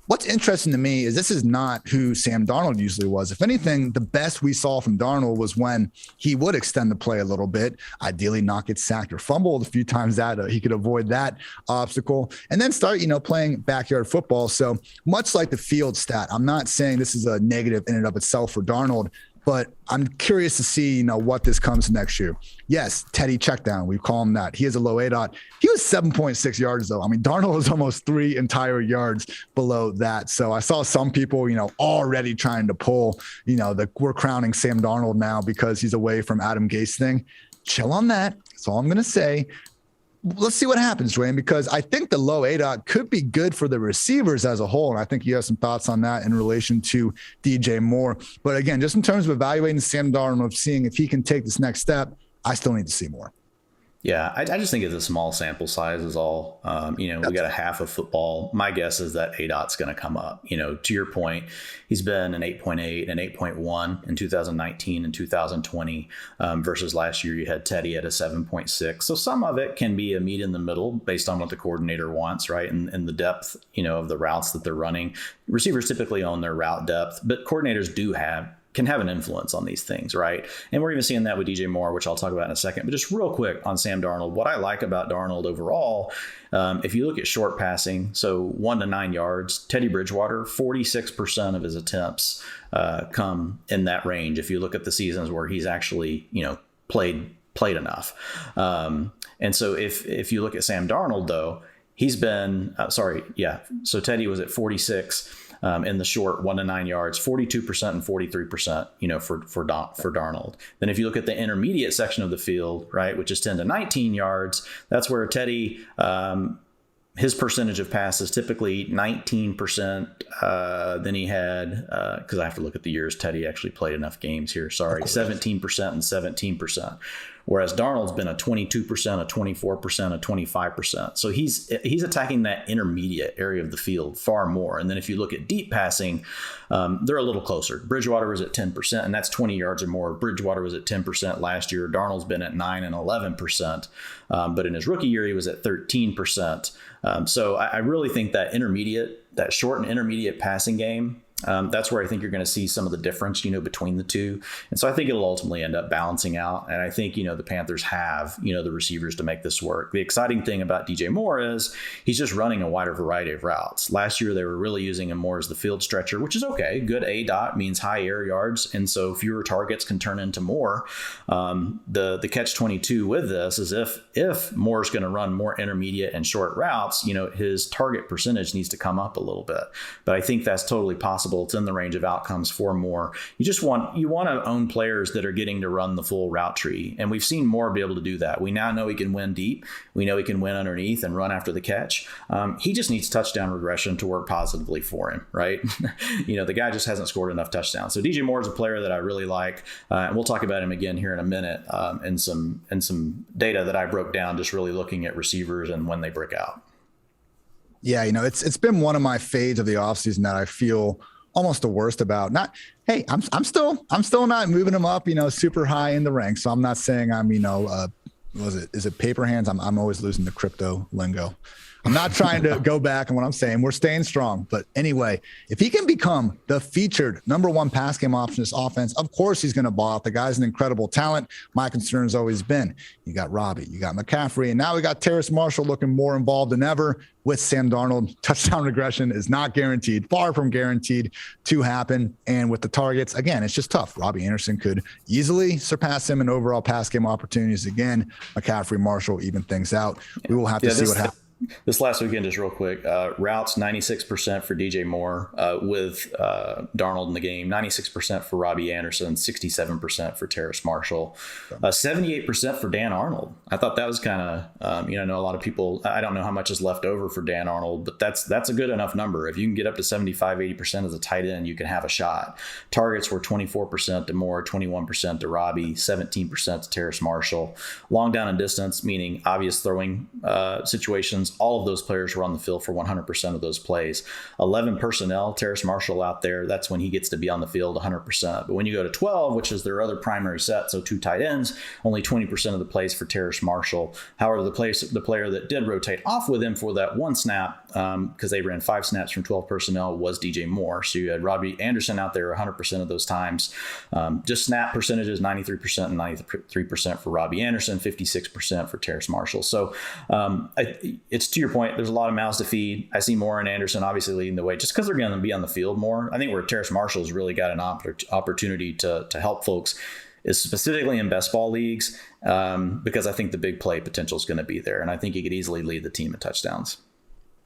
What's interesting to me is this is not who Sam Darnold usually was. If anything, the best we saw from Darnold was when he would extend the play a little bit, ideally not get sacked or fumbled a few times that he could avoid that obstacle, and then start, playing backyard football. So much like the field stat, I'm not saying this is a negative in and of itself for Darnold, but I'm curious to see, what this comes next year. Yes, Teddy checkdown. We call him that. He has a low ADOT. He was 7.6 yards, though. I mean, Darnold is almost 3 entire yards below that. So I saw some people, already trying to pull, we're crowning Sam Darnold now because he's away from Adam Gase thing. Chill on that. That's all I'm going to say. Let's see what happens, Dwayne, because I think the low ADOT could be good for the receivers as a whole. And I think you have some thoughts on that in relation to DJ Moore. But again, just in terms of evaluating Sam Darnold, of seeing if he can take this next step, I still need to see more. Yeah, I just think it's a small sample size is all. We got a half of football. My guess is that ADOT's going to come up. To your point, he's been an 8.8 and 8.1 in 2019 and 2020 versus last year you had Teddy at a 7.6. So some of it can be a meet in the middle based on what the coordinator wants, right? And the depth, of the routes that they're running. Receivers typically own their route depth, but coordinators can have an influence on these things, right? And we're even seeing that with DJ Moore, which I'll talk about in a second. But just real quick on Sam Darnold, what I like about Darnold overall, if you look at short passing, so 1 to 9 yards, Teddy Bridgewater, 46% of his attempts come in that range. If you look at the seasons where he's actually, played enough. And so if you look at Sam Darnold, though, he's been, so Teddy was at 46. In the short 1 to 9 yards, 42% and 43%, for Darnold. Then if you look at the intermediate section of the field, right, which is 10 to 19 yards, that's where Teddy, his percentage of passes typically 19%. Then he had, because I have to look at the years Teddy actually played enough games here. 17% and 17%. Whereas Darnold's been a 22%, a 24%, a 25%. So he's attacking that intermediate area of the field far more. And then if you look at deep passing, they're a little closer. Bridgewater was at 10%, and that's 20 yards or more. Bridgewater was at 10% last year. Darnold's been at 9 and 11%. But in his rookie year, he was at 13%. So I really think that short and intermediate passing game, that's where I think you're going to see some of the difference, between the two. And so I think it'll ultimately end up balancing out. And I think, the Panthers have, the receivers to make this work. The exciting thing about DJ Moore is he's just running a wider variety of routes. Last year, they were really using him more as the field stretcher, which is okay. Good ADOT means high air yards. And so fewer targets can turn into more. The catch-22 with this is if Moore's going to run more intermediate and short routes, his target percentage needs to come up a little bit. But I think that's totally possible. It's in the range of outcomes for Moore. You want to own players that are getting to run the full route tree. And we've seen Moore be able to do that. We now know he can win deep. We know he can win underneath and run after the catch. He just needs touchdown regression to work positively for him, right? The guy just hasn't scored enough touchdowns. So DJ Moore is a player that I really like. And we'll talk about him again here in a minute and some data that I broke down just really looking at receivers and when they break out. Yeah, it's been one of my fades of the offseason that I feel almost the worst about. I'm still not moving him up, super high in the ranks. So I'm not saying I'm, is it paper hands? I'm always losing the crypto lingo. I'm not trying to go back on what I'm saying. We're staying strong. But anyway, if he can become the featured number one pass game option in this offense, of course he's going to ball out. The guy's an incredible talent. My concern has always been, you got Robbie, you got McCaffrey, and now we got Terrace Marshall looking more involved than ever with Sam Darnold. Touchdown regression is not guaranteed, far from guaranteed to happen. And with the targets, again, it's just tough. Robbie Anderson could easily surpass him in overall pass game opportunities. Again, McCaffrey, Marshall even things out. We will have to see what happens. This last weekend, just real quick, routes 96% for DJ Moore with Darnold in the game, 96% for Robbie Anderson, 67% for Terrace Marshall, 78% for Dan Arnold. I thought that was kind of, I know a lot of people, I don't know how much is left over for Dan Arnold, but that's a good enough number. If you can get up to 75, 80% as a tight end, you can have a shot. Targets were 24% to Moore, 21% to Robbie, 17% to Terrace Marshall. Long down and distance, meaning obvious throwing situations, all of those players were on the field for 100% of those plays. 11 personnel, Terrace Marshall out there, that's when he gets to be on the field 100%. But when you go to 12, which is their other primary set, so 2 tight ends, only 20% of the plays for Terrace Marshall. However, the player that did rotate off with him for that one snap, because they ran 5 snaps from 12 personnel, was DJ Moore. So you had Robbie Anderson out there 100% of those times. Just snap percentages, 93% and 93% for Robbie Anderson, 56% for Terrace Marshall. So it's to your point, there's a lot of mouths to feed. I see Moore and Anderson obviously leading the way just because they're going to be on the field more. I think where Terrace Marshall's really got an opportunity to help folks is specifically in best ball leagues, because I think the big play potential is going to be there. And I think he could easily lead the team in touchdowns.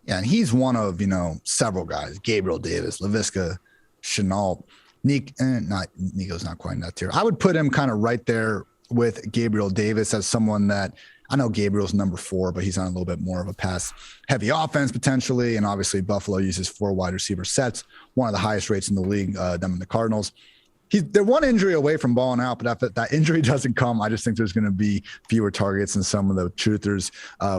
Yeah, and he's one of, several guys, Gabriel Davis, Laviska, Shenault, Nico's not quite in that tier. I would put him kind of right there with Gabriel Davis as someone that, I know Gabriel's number 4, but he's on a little bit more of a pass-heavy offense potentially, and obviously Buffalo uses 4 wide receiver sets, one of the highest rates in the league, them and the Cardinals. They're one injury away from balling out, but if that injury doesn't come, I just think there's going to be fewer targets than some of the truthers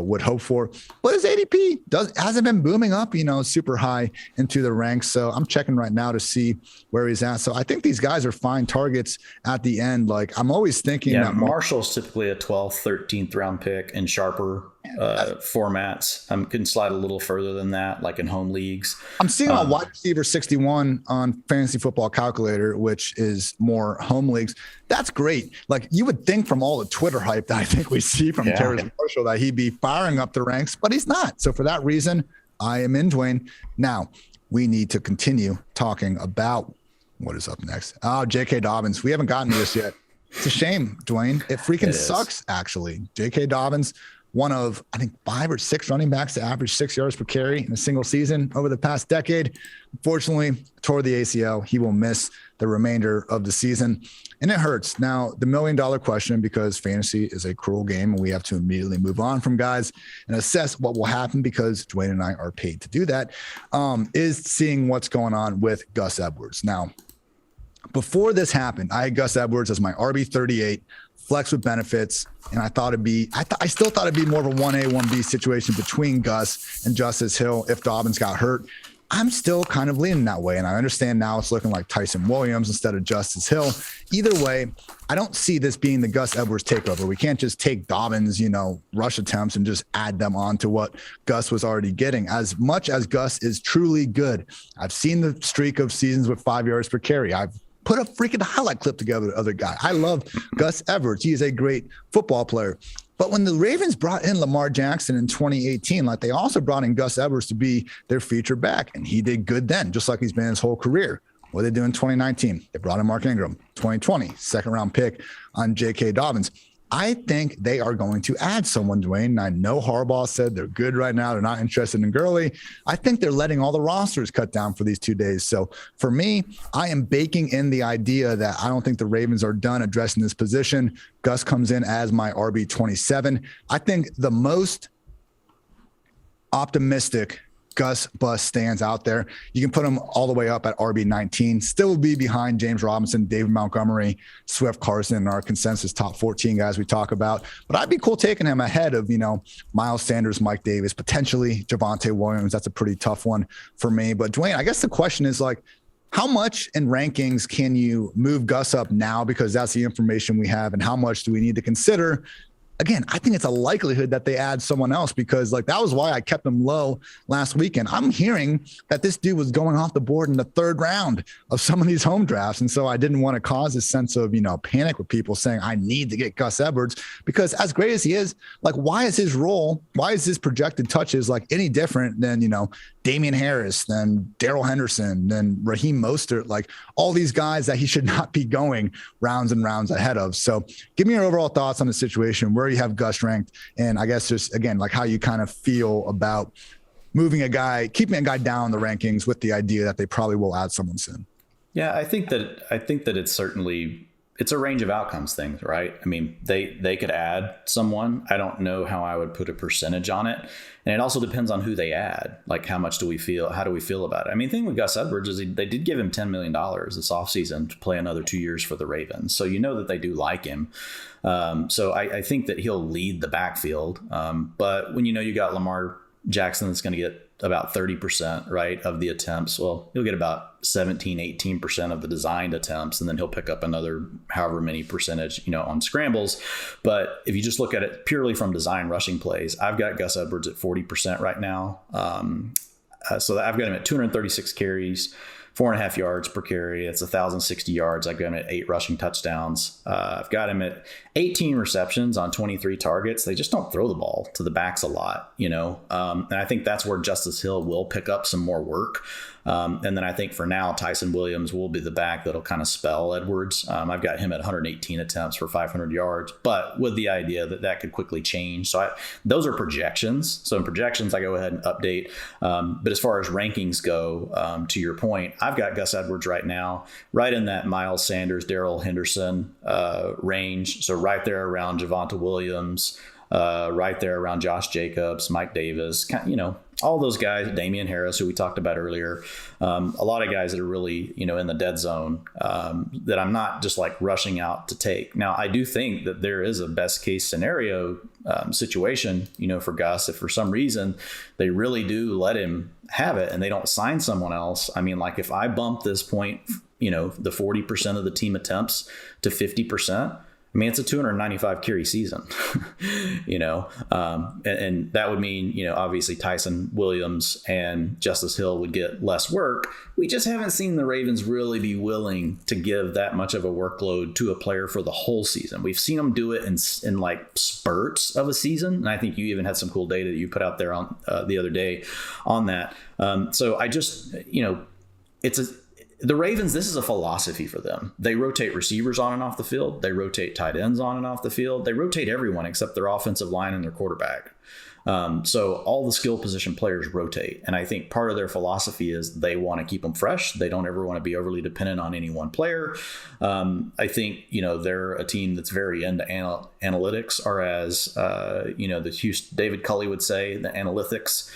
would hope for. But his ADP hasn't been booming up, super high into the ranks. So I'm checking right now to see where he's at. So I think these guys are fine targets at the end. Like, I'm always thinking that Marshall's typically a 12th, 13th round pick in sharper formats. Can slide a little further than that, like in home leagues. I'm seeing on wide receiver 61 on Fantasy Football Calculator, which is more home leagues. That's great. Like, you would think from all the Twitter hype that I think we see from Terrace Marshall that he'd be firing up the ranks, but he's not. So for that reason, I am in Dwain. Now, we need to continue talking about what is up next. Oh, J.K. Dobbins. We haven't gotten to this yet. It's a shame, Dwain. It freaking sucks, actually. J.K. Dobbins, one of, I think, 5 or 6 running backs to average 6 yards per carry in a single season over the past decade. Unfortunately, tore the ACL. He will miss the remainder of the season, and it hurts. Now, the $1 million question, because fantasy is a cruel game and we have to immediately move on from guys and assess what will happen, because Dwain and I are paid to do that, is seeing what's going on with Gus Edwards. Now, before this happened, I had Gus Edwards as my RB38, flex with benefits, and I still thought it'd be more of a 1A, 1B situation between Gus and Justice Hill if Dobbins got hurt. I'm still kind of leaning that way, and I understand now it's looking like Tyson Williams instead of Justice Hill. Either way, I don't see this being the Gus Edwards takeover. We can't just take Dobbins, rush attempts and just add them on to what Gus was already getting. As much as Gus is truly good, I've seen the streak of seasons with 5 yards per carry. I've put a freaking highlight clip together with the other guy. I love Gus Edwards. He is a great football player. But when the Ravens brought in Lamar Jackson in 2018, like, they also brought in Gus Edwards to be their feature back, and he did good then, just like he's been his whole career. What did they do in 2019? They brought in Mark Ingram. 2020, second-round pick on J.K. Dobbins. I think they are going to add someone, Dwain. And I know Harbaugh said they're good right now. They're not interested in Gurley. I think they're letting all the rosters cut down for these 2 days. So for me, I am baking in the idea that I don't think the Ravens are done addressing this position. Gus comes in as my RB27. I think the most optimistic Gus bust stands out there. You can put him all the way up at RB19, still be behind James Robinson, David Montgomery, Swift, Carson, and our consensus top 14 guys we talk about. But I'd be cool taking him ahead of, Miles Sanders, Mike Davis, potentially Javonte Williams. That's a pretty tough one for me. But Dwain, I guess the question is, like, how much in rankings can you move Gus up now, because that's the information we have, and how much do we need to consider again, I think it's a likelihood that they add someone else, because like that was why I kept him low last weekend. I'm hearing that this dude was going off the board in the 3rd round of some of these home drafts. And so I didn't want to cause a sense of, panic with people saying I need to get Gus Edwards, because as great as he is, like, why is his projected touches like any different than, Damian Harris, than Darrell Henderson, than Raheem Mostert, like all these guys that he should not be going rounds and rounds ahead of. So give me your overall thoughts on the situation, where you have Gus ranked, and I guess just, again, like how you kind of feel about keeping a guy down the rankings with the idea that they probably will add someone soon. Yeah, I think that it's a range of outcomes thing, right? I mean, they could add someone. I don't know how I would put a percentage on it. And it also depends on who they add. Like, how do we feel about it? I mean, the thing with Gus Edwards is they did give him $10 million this offseason to play another 2 years for the Ravens. So that they do like him. So I think that he'll lead the backfield. But when you got Lamar Jackson that's going to get about 30%, right, of the attempts, well, he'll get about 17-18% of the designed attempts, and then he'll pick up another however many percentage on scrambles. But if you just look at it purely from design rushing plays, I've got Gus Edwards at 40% right now. So I've got him at 236 carries, 4.5 yards per carry. That's 1,060 yards. I've got him at 8 rushing touchdowns. I've got him at 18 receptions on 23 targets. They just don't throw the ball to the backs a lot, and I think that's where Justice Hill will pick up some more work. And then I think for now, Tyson Williams will be the back that'll kind of spell Edwards. I've got him at 118 attempts for 500 yards, but with the idea that could quickly change. So those are projections. So in projections, I go ahead and update. But as far as rankings go, to your point, I've got Gus Edwards right now, right in that Miles Sanders, Darrell Henderson range. So right there around Javonte Williams, right there around Josh Jacobs, Mike Davis, all those guys, Damian Harris, who we talked about earlier, a lot of guys that are really, in the dead zone, that I'm not just like rushing out to take. Now, I do think that there is a best case scenario situation, for Gus. If for some reason they really do let him have it and they don't sign someone else, I mean, like if I bump this point, the 40% of the team attempts to 50%, I mean, it's a 295 carry season, and that would mean, obviously Tyson Williams and Justice Hill would get less work. We just haven't seen the Ravens really be willing to give that much of a workload to a player for the whole season. We've seen them do it in like spurts of a season. And I think you even had some cool data that you put out there on the other day on that. So I just, the Ravens, this is a philosophy for them. They rotate receivers on and off the field. They rotate tight ends on and off the field. They rotate everyone except their offensive line and their quarterback. So all the skill position players rotate. And I think part of their philosophy is they want to keep them fresh. They don't ever want to be overly dependent on any one player. I think, they're a team that's very into analytics, or as, the Houston, David Culley would say, the analytics.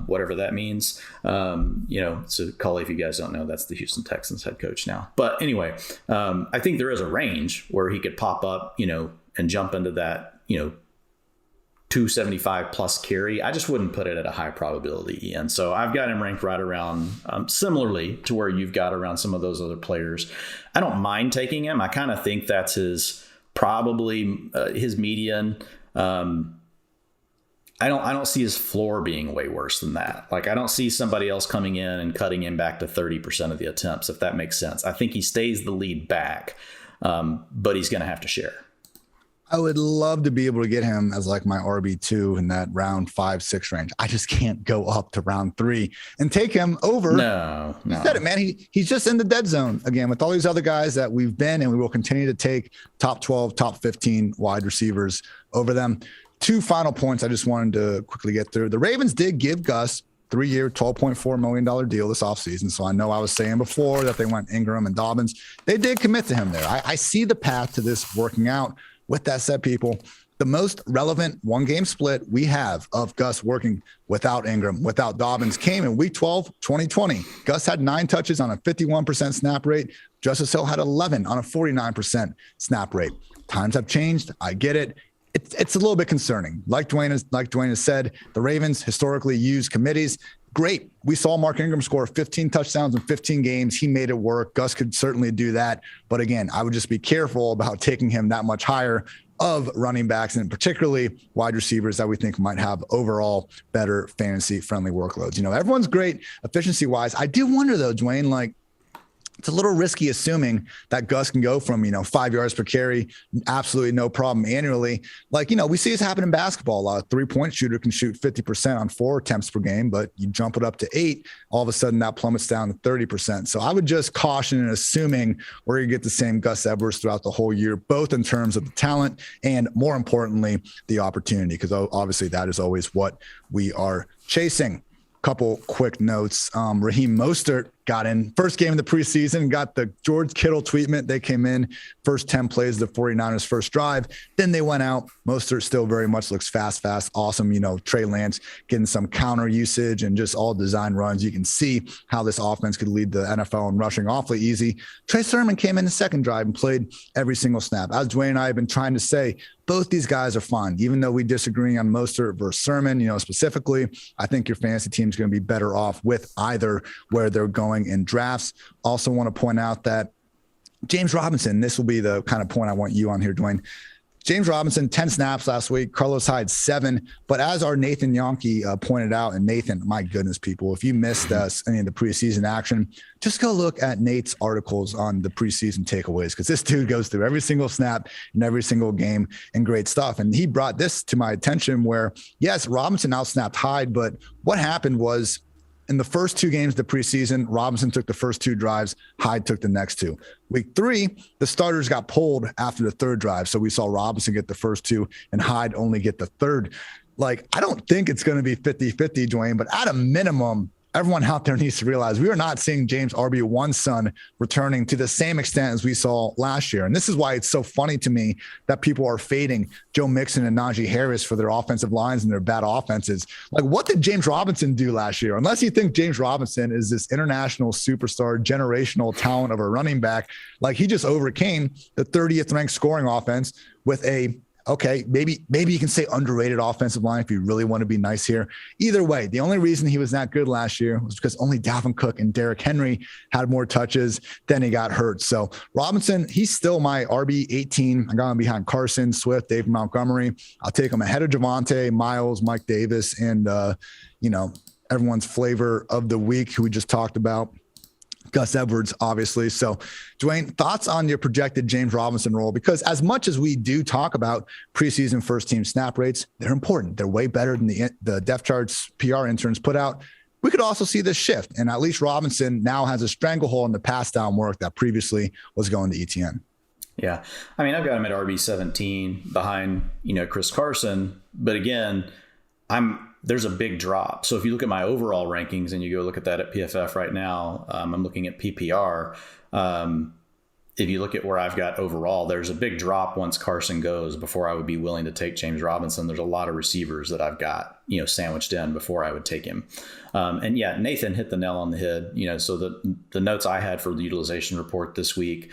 Whatever that means. So Culley, if you guys don't know, that's the Houston Texans head coach now. But anyway, I think there is a range where he could pop up, and jump into that, 275 plus carry. I just wouldn't put it at a high probability, Ian. So I've got him ranked right around, similarly to where you've got around some of those other players. I don't mind taking him. I kind of think that's probably his median. I don't see his floor being way worse than that. Like, I don't see somebody else coming in and cutting him back to 30% of the attempts, if that makes sense. I think he stays the lead back, but he's going to have to share. I would love to be able to get him as like my RB2 in that round 5-6 range. I just can't go up to round 3 and take him over. No. You said it, man. He's just in the dead zone again with all these other guys that we've been, and we will continue to take top 12, top 15 wide receivers over them. 2 final points I just wanted to quickly get through. The Ravens did give Gus 3-year, $12.4 million deal this offseason. So I know I was saying before that they went Ingram and Dobbins. They did commit to him there. I see the path to this working out. With that said, people, the most relevant 1-game split we have of Gus working without Ingram, without Dobbins, came in week 12, 2020. Gus had 9 touches on a 51% snap rate. Justice Hill had 11 on a 49% snap rate. Times have changed. I get it. It's a little bit concerning. Like Dwain has said, the Ravens historically use committees. Great. We saw Mark Ingram score 15 touchdowns in 15 games. He made it work. Gus could certainly do that. But again, I would just be careful about taking him that much higher of running backs, and particularly wide receivers that we think might have overall better fantasy friendly workloads. Everyone's great efficiency wise. I do wonder though, Dwain, like, it's a little risky assuming that Gus can go from, 5 yards per carry, absolutely no problem annually. Like, we see this happen in basketball. A 3-point shooter can shoot 50% on 4 attempts per game, but you jump it up to 8, all of a sudden that plummets down to 30%. So I would just caution in assuming we're going to get the same Gus Edwards throughout the whole year, both in terms of the talent and, more importantly, the opportunity, because obviously that is always what we are chasing. Couple quick notes. Raheem Mostert got in first game of the preseason, got the George Kittle treatment. They came in first 10 plays of the 49ers first drive. Then they went out. Mostert still very much looks fast, awesome. Trey Lance getting some counter usage and just all design runs. You can see how this offense could lead the NFL in rushing awfully easy. Trey Sermon came in the second drive and played every single snap. As Dwain and I have been trying to say, both these guys are fine, even though we disagree on Mostert versus Sermon, specifically. I think your fantasy team is going to be better off with either where they're going in drafts. Also want to point out that James Robinson, this will be the kind of point I want you on here, Dwain. James Robinson, 10 snaps last week. Carlos Hyde, 7. But as our Nathan Yonke pointed out, and Nathan, my goodness, people, if you missed any of the preseason action, just go look at Nate's articles on the preseason takeaways, because this dude goes through every single snap in every single game and great stuff. And he brought this to my attention where, yes, Robinson outsnapped Hyde, but what happened was, in the first 2 games of the preseason, Robinson took the first 2 drives, Hyde took the next 2. Week 3, the starters got pulled after the 3rd drive. So we saw Robinson get the first 2 and Hyde only get the 3rd. Like, I don't think it's going to be 50-50, Dwain, but at a minimum, everyone out there needs to realize we are not seeing James RB1's son returning to the same extent as we saw last year. And this is why it's so funny to me that people are fading Joe Mixon and Najee Harris for their offensive lines and their bad offenses. Like, what did James Robinson do last year? Unless you think James Robinson is this international superstar, generational talent of a running back, like, he just overcame the 30th ranked scoring offense with maybe you can say underrated offensive line if you really want to be nice here. Either way, the only reason he was that good last year was because only Dalvin Cook and Derrick Henry had more touches. Then he got hurt. So Robinson, he's still my RB18. I got him behind Carson, Swift, David Montgomery. I'll take him ahead of Javonte, Miles, Mike Davis, and everyone's flavor of the week who we just talked about, Gus Edwards, obviously. So, Dwain, thoughts on your projected James Robinson role? Because as much as we do talk about preseason first-team snap rates, they're important. They're way better than the depth charts PR interns put out. We could also see this shift, and at least Robinson now has a stranglehold in the pass down work that previously was going to ETN. Yeah. I mean, I've got him at RB17 behind, Chris Carson. But again, there's a big drop. So if you look at my overall rankings and you go look at that at PFF right now, I'm looking at PPR. If you look at where I've got overall, there's a big drop once Carson goes before I would be willing to take James Robinson. There's a lot of receivers that I've got, sandwiched in before I would take him. And yeah, Nathan hit the nail on the head. So the notes I had for the utilization report this week,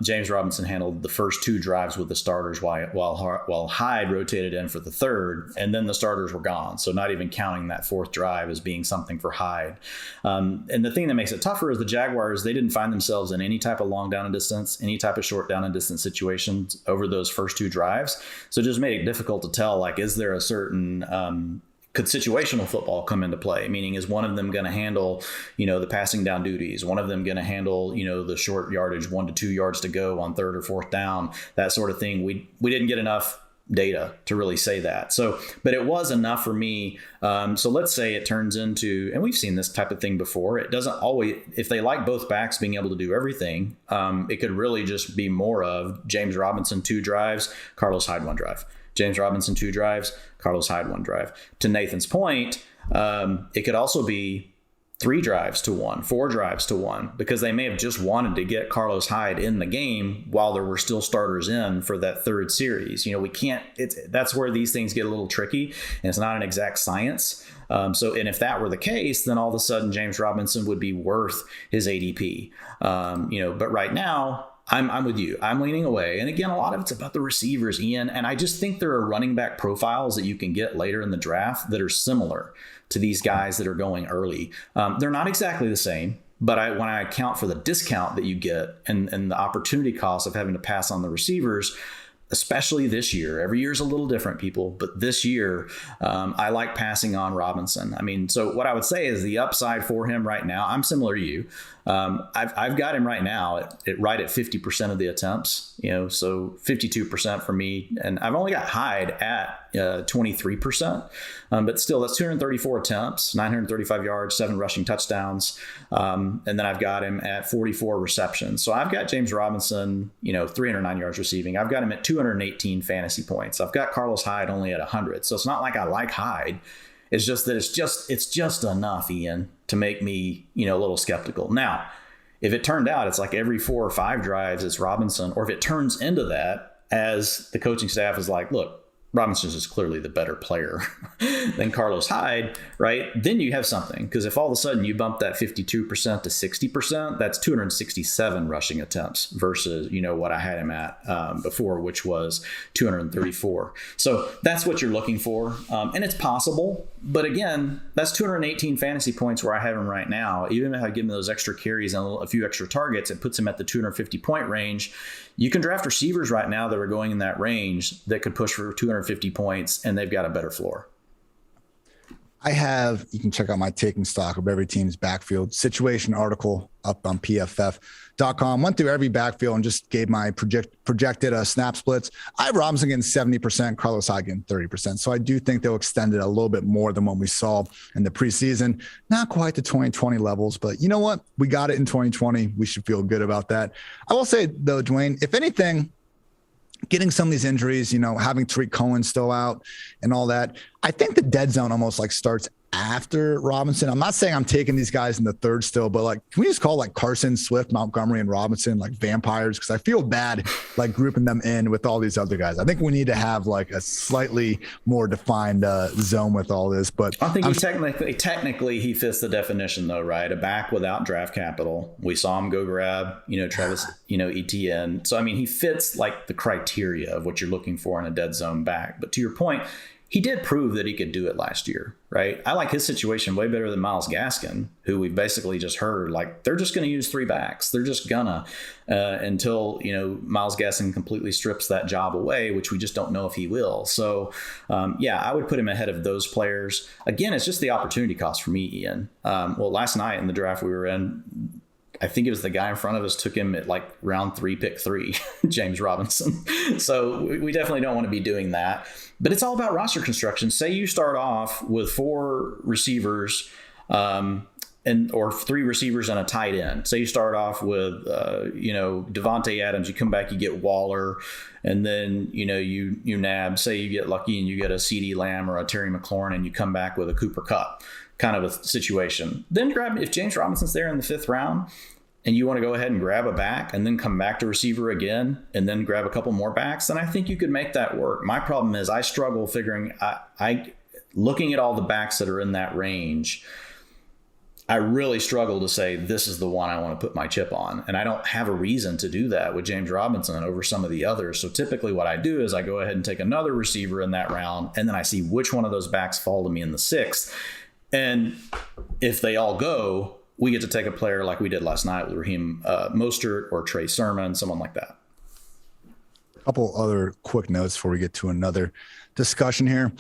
James Robinson handled the first 2 drives with the starters while Hyde rotated in for the 3rd, and then the starters were gone. So not even counting that 4th drive as being something for Hyde. And the thing that makes it tougher is the Jaguars, they didn't find themselves in any type of long down and distance, any type of short down and distance situations over those first 2 drives. So it just made it difficult to tell, like, is there a certain could situational football come into play? Meaning, is one of them going to handle, the passing down duties? One of them going to handle, the short yardage, 1 to 2 yards to go on 3rd or 4th down, that sort of thing. We didn't get enough data to really say that. So, but it was enough for me. So let's say it turns into, and we've seen this type of thing before. It doesn't always, if they like both backs being able to do everything, it could really just be more of James Robinson 2 drives, Carlos Hyde 1 drive. James Robinson 2 drives, Carlos Hyde 1 drive. To Nathan's point, it could also be 3 drives to 1, 4 drives to 1, because they may have just wanted to get Carlos Hyde in the game while there were still starters in for that 3rd series. We can't, that's where these things get a little tricky, and it's not an exact science. And if that were the case, then all of a sudden James Robinson would be worth his ADP. But right now, I'm with you. I'm leaning away. And again, a lot of it's about the receivers, Ian. And I just think there are running back profiles that you can get later in the draft that are similar to these guys that are going early. They're not exactly the same, but when I account for the discount that you get and the opportunity cost of having to pass on the receivers, especially this year. Every year is a little different, people, but this year I like passing on Robinson. I mean, so what I would say is the upside for him right now, I'm similar to you. I've got him right now right at 50% of the attempts, so 52% for me. And I've only got Hyde at 23%, but still that's 234 attempts, 935 yards, 7 rushing touchdowns. And then I've got him at 44 receptions. So I've got James Robinson, 309 yards receiving. I've got him at 218 fantasy points. I've got Carlos Hyde only at 100. So it's not like I like Hyde. It's just that it's just enough, Ian, to make me, a little skeptical. Now, if it turned out it's like every 4 or 5 drives it's Robinson, or if it turns into that as the coaching staff is like, look, Robinson's is clearly the better player than Carlos Hyde, right? Then you have something, because if all of a sudden you bump that 52% to 60%, that's 267 rushing attempts versus, what I had him at before, which was 234. So that's what you're looking for. And it's possible, but again, that's 218 fantasy points where I have him right now. Even if I give him those extra carries and a few extra targets, it puts him at the 250 point range. You can draft receivers right now that are going in that range that could push for 250 points, and they've got a better floor. You can check out my taking stock of every team's backfield situation article up on PFF.com. Went through every backfield and just gave my projected snap splits. I have Robinson getting 70%, Carlos Hyde getting 30%. So I do think they'll extend it a little bit more than what we saw in the preseason. Not quite the 2020 levels, but you know what? We got it in 2020. We should feel good about that. I will say, though, Dwain, if anything, getting some of these injuries, having Tariq Cohen still out and all that, I think the dead zone almost starts after Robinson. I'm not saying I'm taking these guys in the third still, but can we just call Carson, Swift, Montgomery, and Robinson vampires? Because I feel bad grouping them in with all these other guys. I think we need to have a slightly more defined zone with all this. But I think technically he fits the definition though, right? A back without draft capital. We saw him go grab, Travis, Etienne. So I mean, he fits the criteria of what you're looking for in a dead zone back. But to your point, he did prove that he could do it last year, right? I like his situation way better than Myles Gaskin, who we've basically just heard, they're just going to use 3 backs. They're just gonna until, Myles Gaskin completely strips that job away, which we just don't know if he will. So, I would put him ahead of those players. Again, it's just the opportunity cost for me, Ian. Last night in the draft we were in, I think it was the guy in front of us took him at round 3, pick 3, James Robinson. So we definitely don't want to be doing that. But it's all about roster construction. Say you start off with 4 receivers or 3 receivers and a tight end. Say you start off with Davante Adams. You come back, you get Waller, and then you nab. Say you get lucky and you get a CeeDee Lamb or a Terry McLaurin, and you come back with a Cooper Kupp kind of a situation. Then if James Robinson's there in the 5th round and you want to go ahead and grab a back and then come back to receiver again and then grab a couple more backs, then I think you could make that work. My problem is I struggle figuring, looking at all the backs that are in that range, I really struggle to say this is the one I want to put my chip on. And I don't have a reason to do that with James Robinson over some of the others. So typically what I do is I go ahead and take another receiver in that round, and then I see which one of those backs fall to me in the 6th. And if they all go, we get to take a player like we did last night with Raheem Mostert or Trey Sermon, someone like that. A couple other quick notes before we get to another discussion here.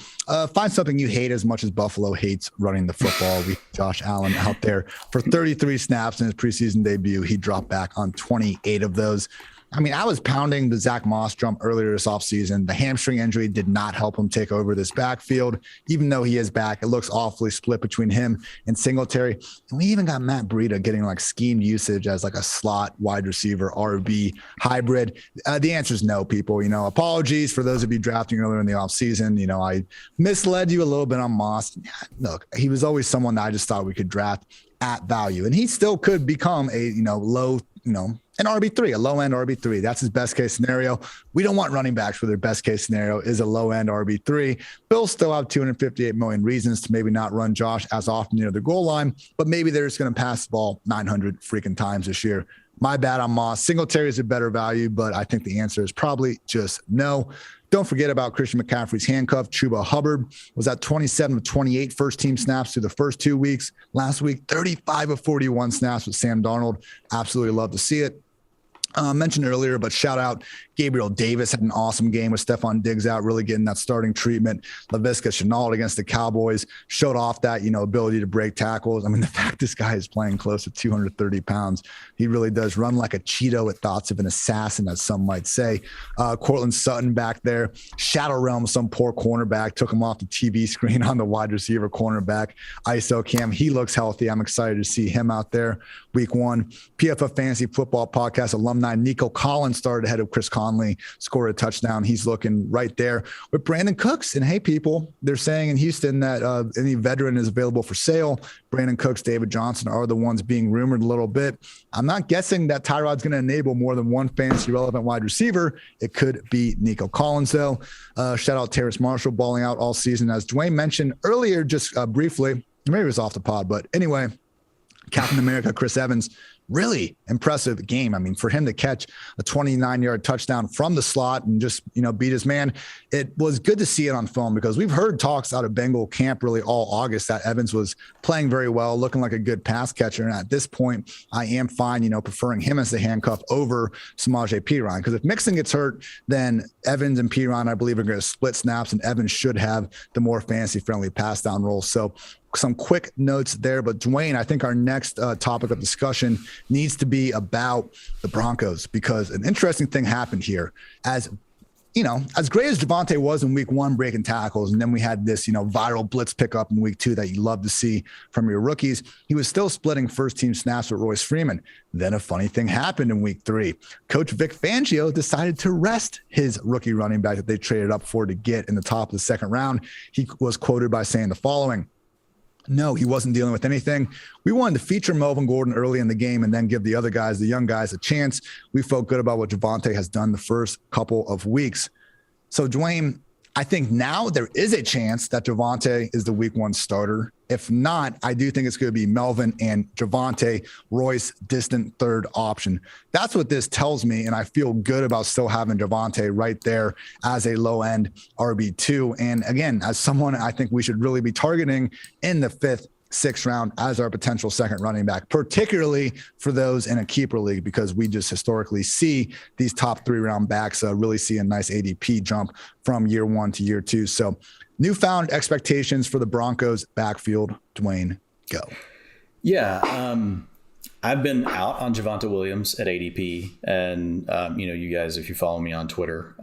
Find something you hate as much as Buffalo hates running the football. We Josh Allen out there for 33 snaps in his preseason debut. He dropped back on 28 of those. I mean, I was pounding the Zach Moss jump earlier this offseason. The hamstring injury did not help him take over this backfield. Even though he is back, it looks awfully split between him and Singletary. And we even got Matt Breida getting schemed usage as a slot wide receiver, RB hybrid. The answer is no, people. Apologies for those of you drafting earlier in the offseason. I misled you a little bit on Moss. Look, he was always someone that I just thought we could draft at value. And he still could become a, low, an RB3, a low-end RB3. That's his best-case scenario. We don't want running backs where their best-case scenario is a low-end RB3. Bills still have 258 million reasons to maybe not run Josh as often near the goal line, but maybe they're just going to pass the ball 900 freaking times this year. My bad on Moss. Singletary is a better value, but I think the answer is probably just no. Don't forget about Christian McCaffrey's handcuff. Chuba Hubbard was at 27 of 28 first-team snaps through the first 2 weeks. Last week, 35 of 41 snaps with Sam Darnold. Absolutely love to see it. Mentioned earlier, but shout out Gabriel Davis had an awesome game with Stephon Diggs out, really getting that starting treatment. Laviska Shenault against the Cowboys showed off that, ability to break tackles. I mean, the fact this guy is playing close to 230 pounds, he really does run like a Cheeto with thoughts of an assassin, as some might say. Cortland Sutton back there, Shadow Realm, some poor cornerback, took him off the TV screen on the wide receiver cornerback ISO cam. He looks healthy. I'm excited to see him out there week 1. PFF Fantasy Football Podcast alumni Nico Collins started ahead of Chris Conley, scored a touchdown. He's looking right there with Brandon Cooks. And hey, people, they're saying in Houston that any veteran is available for sale. Brandon Cooks, David Johnson are the ones being rumored a little bit. I'm not guessing that Tyrod's going to enable more than one fantasy relevant wide receiver. It could be Nico Collins, though. Shout out Terrace Marshall balling out all season. As Dwain mentioned earlier, just briefly, maybe it was off the pod, but anyway, Captain America, Chris Evans, really impressive game. I mean, for him to catch a 29-yard touchdown from the slot and just, beat his man, it was good to see it on film because we've heard talks out of Bengal camp really all August that Evans was playing very well, looking like a good pass catcher. And at this point, I am fine, preferring him as the handcuff over Samaje Perine. Because if Mixon gets hurt, then Evans and Perine, I believe, are going to split snaps, and Evans should have the more fantasy-friendly pass down role. So some quick notes there, but Dwain, I think our next topic of discussion needs to be about the Broncos, because an interesting thing happened here. As great as Javonte was in week 1 breaking tackles, and then we had this, viral blitz pickup in week 2 that you love to see from your rookies, he was still splitting first team snaps with Royce Freeman. Then a funny thing happened in week 3. Coach Vic Fangio decided to rest his rookie running back that they traded up for to get in the top of the second round. He was quoted by saying the following: "No, he wasn't dealing with anything. We wanted to feature Melvin Gordon early in the game and then give the other guys, the young guys, a chance. We felt good about what Javonte has done the first couple of weeks." So, Dwain, I think now there is a chance that Javonte is the week 1 starter. If not, I do think it's going to be Melvin and Javonte, Royce, distant third option. That's what this tells me, and I feel good about still having Javonte right there as a low-end RB2. And again, as someone I think we should really be targeting in the 5th, 6th round as our potential second running back, particularly for those in a keeper league, because we just historically see these top 3 round backs really see a nice ADP jump from year 1 to year 2. So newfound expectations for the Broncos backfield. Dwain, go. Yeah. I've been out on Javonte Williams at ADP, and you guys, if you follow me on Twitter,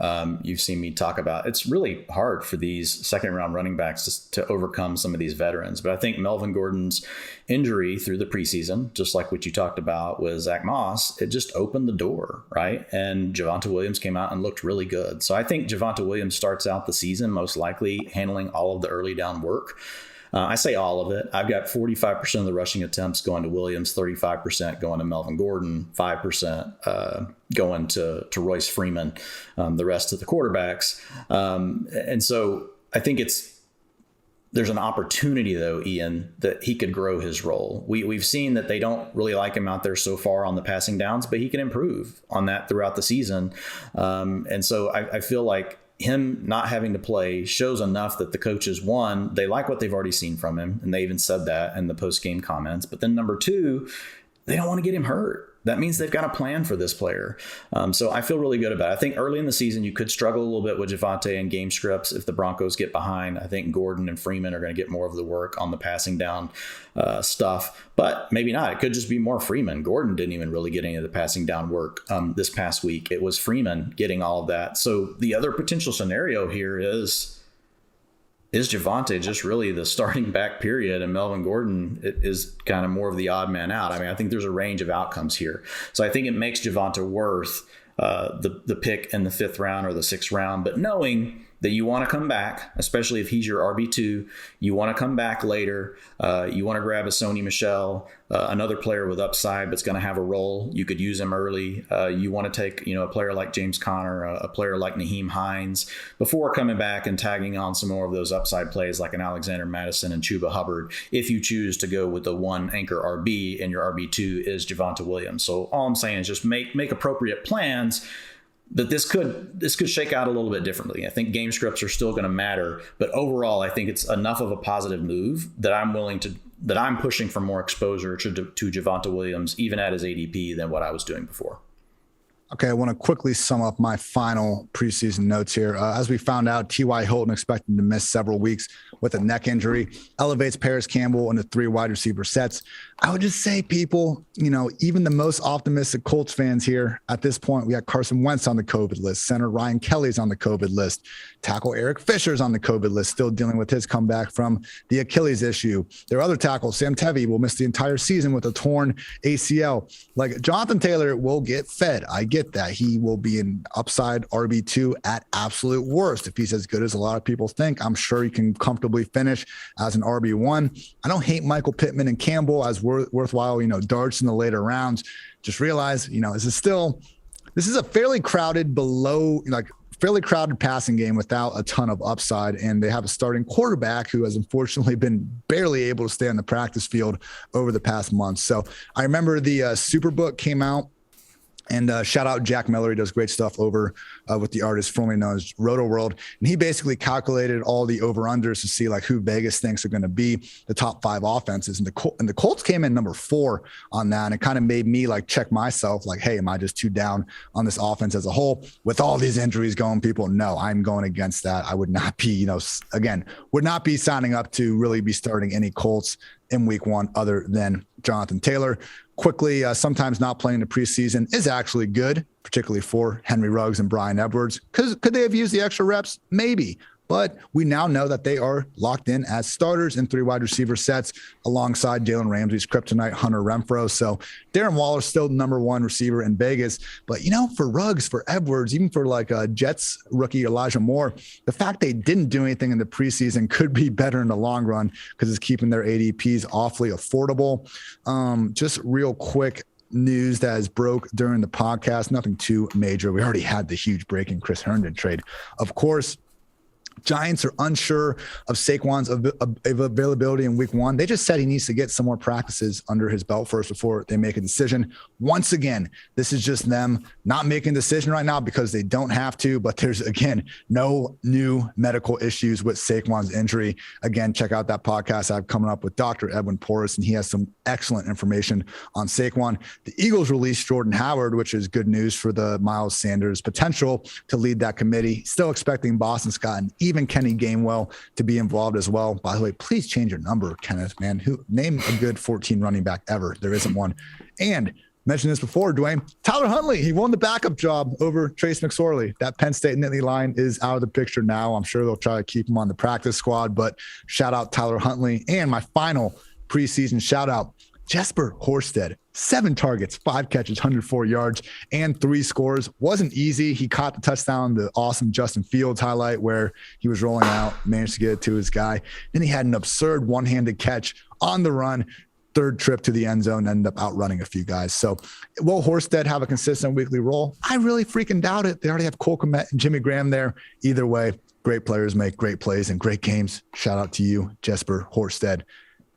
you've seen me talk about it's really hard for these second round running backs to overcome some of these veterans. But I think Melvin Gordon's injury through the preseason, just like what you talked about with Zach Moss, it just opened the door, right? And Javonte Williams came out and looked really good. So I think Javonte Williams starts out the season most likely handling all of the early down work. I say all of it. I've got 45% of the rushing attempts going to Williams, 35% going to Melvin Gordon, 5% going to Royce Freeman, the rest of the quarterbacks. And so I think there's an opportunity, though, Ian, that he could grow his role. We've seen that they don't really like him out there so far on the passing downs, but he can improve on that throughout the season. And so I feel like him not having to play shows enough that the coaches, one, they like what they've already seen from him, and they even said that in the post-game comments. But then number 2, they don't want to get him hurt. That means they've got a plan for this player. So I feel really good about it. I think early in the season, you could struggle a little bit with Javonte and game scripts if the Broncos get behind. I think Gordon and Freeman are going to get more of the work on the passing down stuff, but maybe not. It could just be more Freeman. Gordon didn't even really get any of the passing down work this past week. It was Freeman getting all of that. So the other potential scenario here is Javonte just really the starting back period, and Melvin Gordon is kind of more of the odd man out? I mean, I think there's a range of outcomes here. So I think it makes Javonte worth the pick in the 5th round or the 6th round, but knowing that you want to come back, especially if he's your RB2, you want to come back later. You want to grab a Sony Michel, another player with upside that's going to have a role. You could use him early. You want to take a player like James Conner, a player like Naheem Hines, before coming back and tagging on some more of those upside plays like an Alexander Madison and Chuba Hubbard, if you choose to go with the one anchor RB and your RB2 is Javonte Williams. So all I'm saying is just make appropriate plans that this could shake out a little bit differently. I think game scripts are still going to matter, but overall, I think it's enough of a positive move that I'm pushing for more exposure to Javonte Williams, even at his ADP, than what I was doing before. Okay, I want to quickly sum up my final preseason notes here. As we found out, T.Y. Hilton expected to miss several weeks with a neck injury, elevates Paris Campbell into 3 wide receiver sets. I would just say, people, even the most optimistic Colts fans here at this point, we got Carson Wentz on the COVID list. Center Ryan Kelly's on the COVID list. Tackle Eric Fisher's on the COVID list, still dealing with his comeback from the Achilles issue. Their other tackle, Sam Tevy, will miss the entire season with a torn ACL. Like, Jonathan Taylor will get fed. I get that. He will be an upside RB2 at absolute worst. If he's as good as a lot of people think, I'm sure he can comfortably finish as an RB1. I don't hate Michael Pittman and Campbell as worthwhile, darts in the later rounds. Just realize, this is a fairly crowded passing game without a ton of upside. And they have a starting quarterback who has unfortunately been barely able to stay on the practice field over the past month. So I remember the Superbook came out. And shout out Jack Miller. He does great stuff over with the artist formerly known as Roto World. And he basically calculated all the over-unders to see like who Vegas thinks are going to be the top 5 offenses. And the Colts came in number 4 on that. And it kind of made me like check myself like, hey, am I just too down on this offense as a whole? With all these injuries going, people, no, I'm going against that. I would not be, would not be signing up to really be starting any Colts in week 1 other than Jonathan Taylor. Quickly, sometimes not playing the preseason is actually good, particularly for Henry Ruggs and Brian Edwards. Could they have used the extra reps? Maybe. But we now know that they are locked in as starters in 3 wide receiver sets alongside Jalen Ramsey's kryptonite Hunter Renfrow. So Darren Waller's still the number 1 receiver in Vegas. But, for Ruggs, for Edwards, even for like Jets rookie Elijah Moore, the fact they didn't do anything in the preseason could be better in the long run because it's keeping their ADPs awfully affordable. Just real quick, news that has broke during the podcast, nothing too major. We already had the huge breaking Chris Herndon trade. Of course, Giants are unsure of Saquon's availability in week 1. They just said he needs to get some more practices under his belt first before they make a decision. Once again, this is just them not making a decision right now because they don't have to, but there's, again, no new medical issues with Saquon's injury. Again, check out that podcast I have coming up with Dr. Edwin Porras, and he has some excellent information on Saquon. The Eagles released Jordan Howard, which is good news for the Miles Sanders potential to lead that committee. Still expecting Boston Scott and even Kenny Gainwell to be involved as well. By the way, please change your number, Kenneth, man. Name a good 14 running back ever. There isn't one. And mentioned this before, Dwayne, Tyler Huntley, he won the backup job over Trace McSorley. That Penn State Nittany line is out of the picture now. I'm sure they'll try to keep him on the practice squad, but shout out Tyler Huntley. And my final preseason shout out, Jesper Horsted, 7 targets, 5 catches, 104 yards, and 3 scores. Wasn't easy. He caught the touchdown, the awesome Justin Fields highlight where he was rolling out, managed to get it to his guy. Then he had an absurd one-handed catch on the run, 3rd trip to the end zone, ended up outrunning a few guys. So will Horsted have a consistent weekly role? I really freaking doubt it. They already have Cole Kmet and Jimmy Graham there. Either way, great players make great plays and great games. Shout out to you, Jesper Horsted.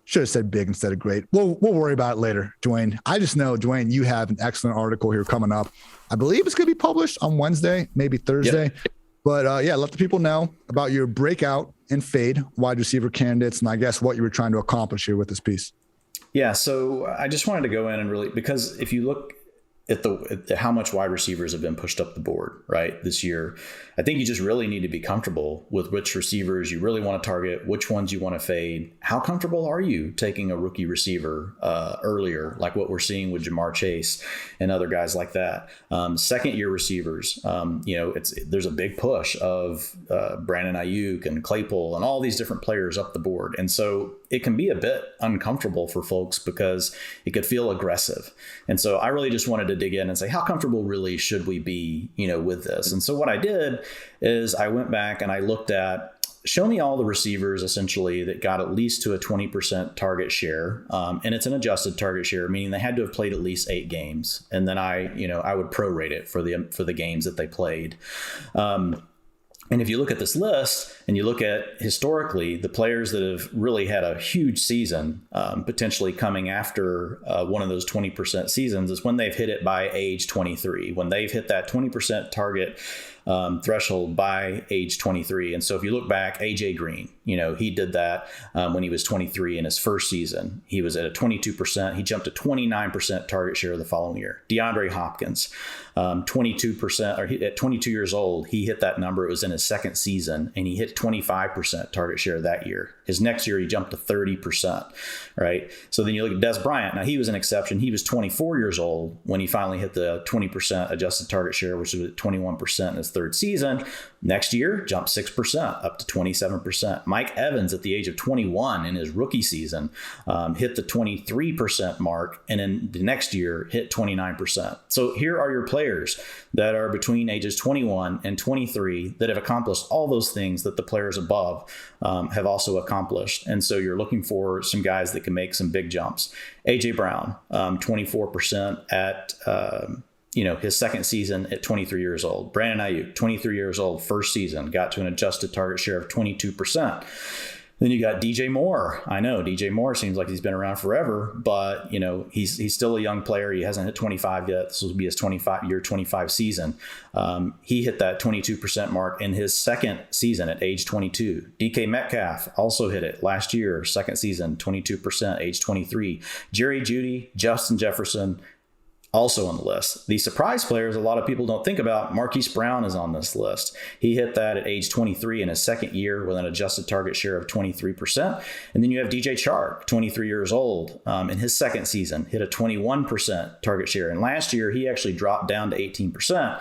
Should have said big instead of great. We'll worry about it later, Dwayne. I just know, Dwayne, you have an excellent article here coming up. I believe it's going to be published on Wednesday, maybe Thursday. Yep. But let the people know about your breakout and fade wide receiver candidates, and I guess what you were trying to accomplish here with this piece. Yeah, so I just wanted to go in and really, because if you look at how much wide receivers have been pushed up the board, right, this year, I think you just really need to be comfortable with which receivers you really want to target, which ones you want to fade. How comfortable are you taking a rookie receiver earlier, like what we're seeing with Jamar Chase and other guys like that? Second-year receivers, there's a big push of Brandon Ayuk and Claypool and all these different players up the board. And so it can be a bit uncomfortable for folks because it could feel aggressive. And so I really just wanted to dig in and say, how comfortable really should we be, with this? And so what I did is I went back and I looked at, show me all the receivers essentially that got at least to a 20% target share. And it's an adjusted target share, meaning they had to have played at least 8 games. And then I would prorate it for the games that they played. And if you look at this list and you look at historically the players that have really had a huge season, potentially coming after one of those 20% seasons, is when they've hit it by age 23, when they've hit that 20% target threshold by age 23. And so if you look back, AJ Green, he did that when he was 23 in his first season. He was at a 22%. He jumped to 29% target share the following year. DeAndre Hopkins, 22%, or at 22 years old, he hit that number. It was in his second season, and he hit 25% target share that year. His next year, he jumped to 30%, right? So then you look at Des Bryant. Now, he was an exception. He was 24 years old when he finally hit the 20% adjusted target share, which was at 21% in his third season. Next year, jumped 6%, up to 27%. Mike Evans, at the age of 21 in his rookie season, hit the 23% mark, and in the next year, hit 29%. So here are your players that are between ages 21 and 23 that have accomplished all those things that the players above have also accomplished. And so you're looking for some guys that can make some big jumps. A.J. Brown, 24% at his second season at 23 years old. Brandon Ayuk, 23 years old, first season, got to an adjusted target share of 22%. Then you got DJ Moore. I know DJ Moore seems like he's been around forever, but he's still a young player. He hasn't hit 25 yet. This will be his 25 season. He hit that 22% mark in his second season at age 22. DK Metcalf also hit it last year, second season, 22%, age 23. Jerry Jeudy, Justin Jefferson, also on the list. The surprise players a lot of people don't think about, Marquise Brown is on this list. He hit that at age 23 in his second year with an adjusted target share of 23%. And then you have DJ Chark, 23 years old, in his second season, hit a 21% target share. And last year, he actually dropped down to 18%,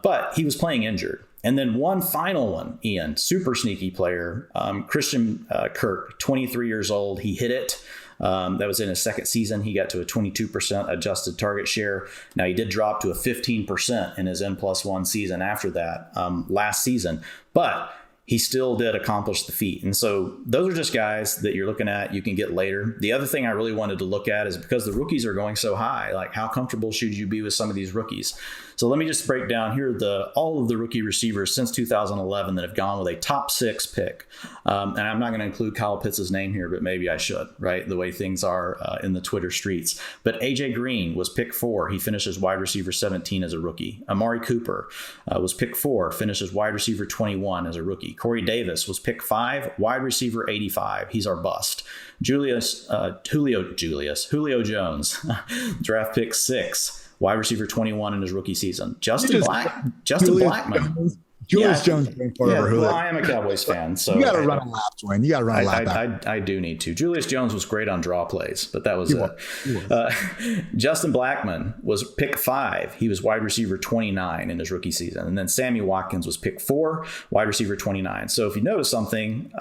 but he was playing injured. And then one final one, Ian, super sneaky player, Christian Kirk, 23 years old. He hit it. That was in his second season. He got to a 22% adjusted target share. Now, he did drop to a 15% in his N+1 season after that last season, but he still did accomplish the feat. And so those are just guys that you're looking at, you can get later. The other thing I really wanted to look at is because the rookies are going so high, like how comfortable should you be with some of these rookies? So let me just break down here all of the rookie receivers since 2011 that have gone with a top 6 pick. And I'm not going to include Kyle Pitts' name here, but maybe I should, right? The way things are in the Twitter streets. But AJ Green was pick 4. He finishes wide receiver 17 as a rookie. Amari Cooper was pick 4, finishes wide receiver 21 as a rookie. Corey Davis was pick 5, wide receiver 85. He's our bust. Julio Jones, draft pick 6. Wide receiver 21 in his rookie season. Justin Blackmon. Julius Jones going over Julio. Well, I am a Cowboys fan, so you got to run a lap, Dwayne. You got to run a lap. I do need to. Julius Jones was great on draw plays, but that was it. Justin Blackmon was pick 5. He was wide receiver 29 in his rookie season, and then Sammy Watkins was pick 4, wide receiver 29. So if you notice something,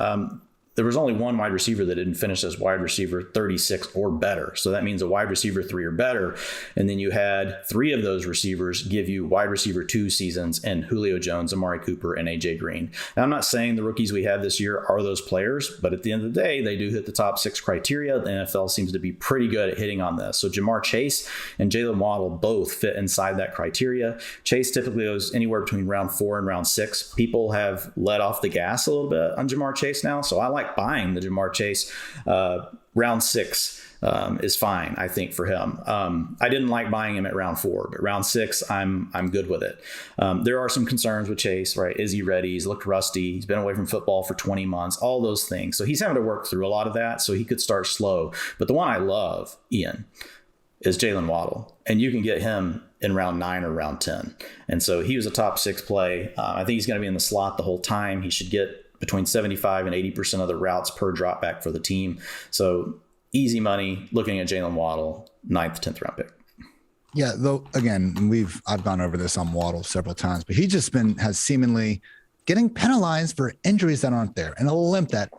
there was only one wide receiver that didn't finish as wide receiver 36 or better. So that means a wide receiver 3 or better. And then you had 3 of those receivers give you wide receiver 2 seasons, and Julio Jones, Amari Cooper, and AJ Green. Now, I'm not saying the rookies we have this year are those players, but at the end of the day, they do hit the top 6 criteria. The NFL seems to be pretty good at hitting on this. So Jamar Chase and Jalen Waddle both fit inside that criteria. Chase typically goes anywhere between round 4 and round 6. People have let off the gas a little bit on Jamar Chase now, so I like buying the Jamar Chase. Round 6 is fine, I think, for him. I didn't like buying him at round 4, but round 6, I'm good with it. There are some concerns with Chase, right? Is he ready? He's looked rusty. He's been away from football for 20 months, all those things. So he's having to work through a lot of that, so he could start slow. But the one I love, Ian, is Jalen Waddle. And you can get him in round 9 or round 10. And so he was a top 6 play. I think he's going to be in the slot the whole time. He should get between 75 and 80% of the routes per drop back for the team. So easy money looking at Jalen Waddle, 9th, 10th round pick. Yeah, though, again, I've gone over this on Waddle several times, but he just has seemingly getting penalized for injuries that aren't there, and a limp that,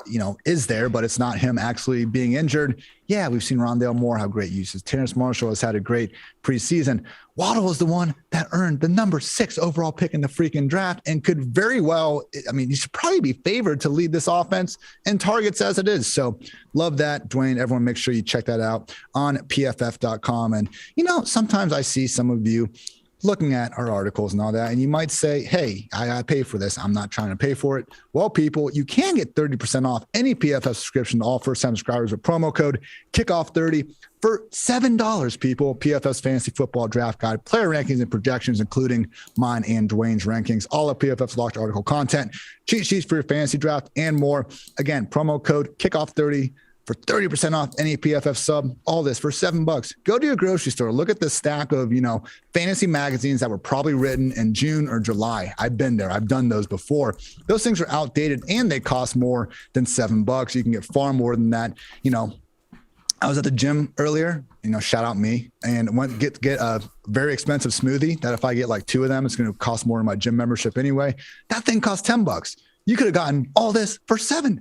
is there, but it's not him actually being injured. Yeah, we've seen Rondale Moore have great uses. Terrace Marshall has had a great preseason. Waddle was the one that earned the number 6 overall pick in the freaking draft and could very well, he should probably be favored to lead this offense in targets as it is. So love that, Dwayne. Everyone, make sure you check that out on pff.com. And, sometimes I see some of you looking at our articles and all that, and you might say, hey, I pay for this. I'm not trying to pay for it. Well, people, you can get 30% off any PFF subscription to all first-time subscribers with promo code Kickoff30 for $7, people. PFF's Fantasy Football Draft Guide, player rankings and projections, including mine and Dwayne's rankings, all of PFF's locked article content, cheat sheets for your fantasy draft, and more. Again, promo code Kickoff30 for 30% off any PFF sub, all this for $7. Go to your grocery store, look at the stack of, fantasy magazines that were probably written in June or July. I've been there. I've done those before. Those things are outdated and they cost more than $7. You can get far more than that. I was at the gym earlier, shout out me, and went get a very expensive smoothie that if I get like 2 of them, it's going to cost more than my gym membership anyway. That thing costs $10. You could have gotten all this for $7,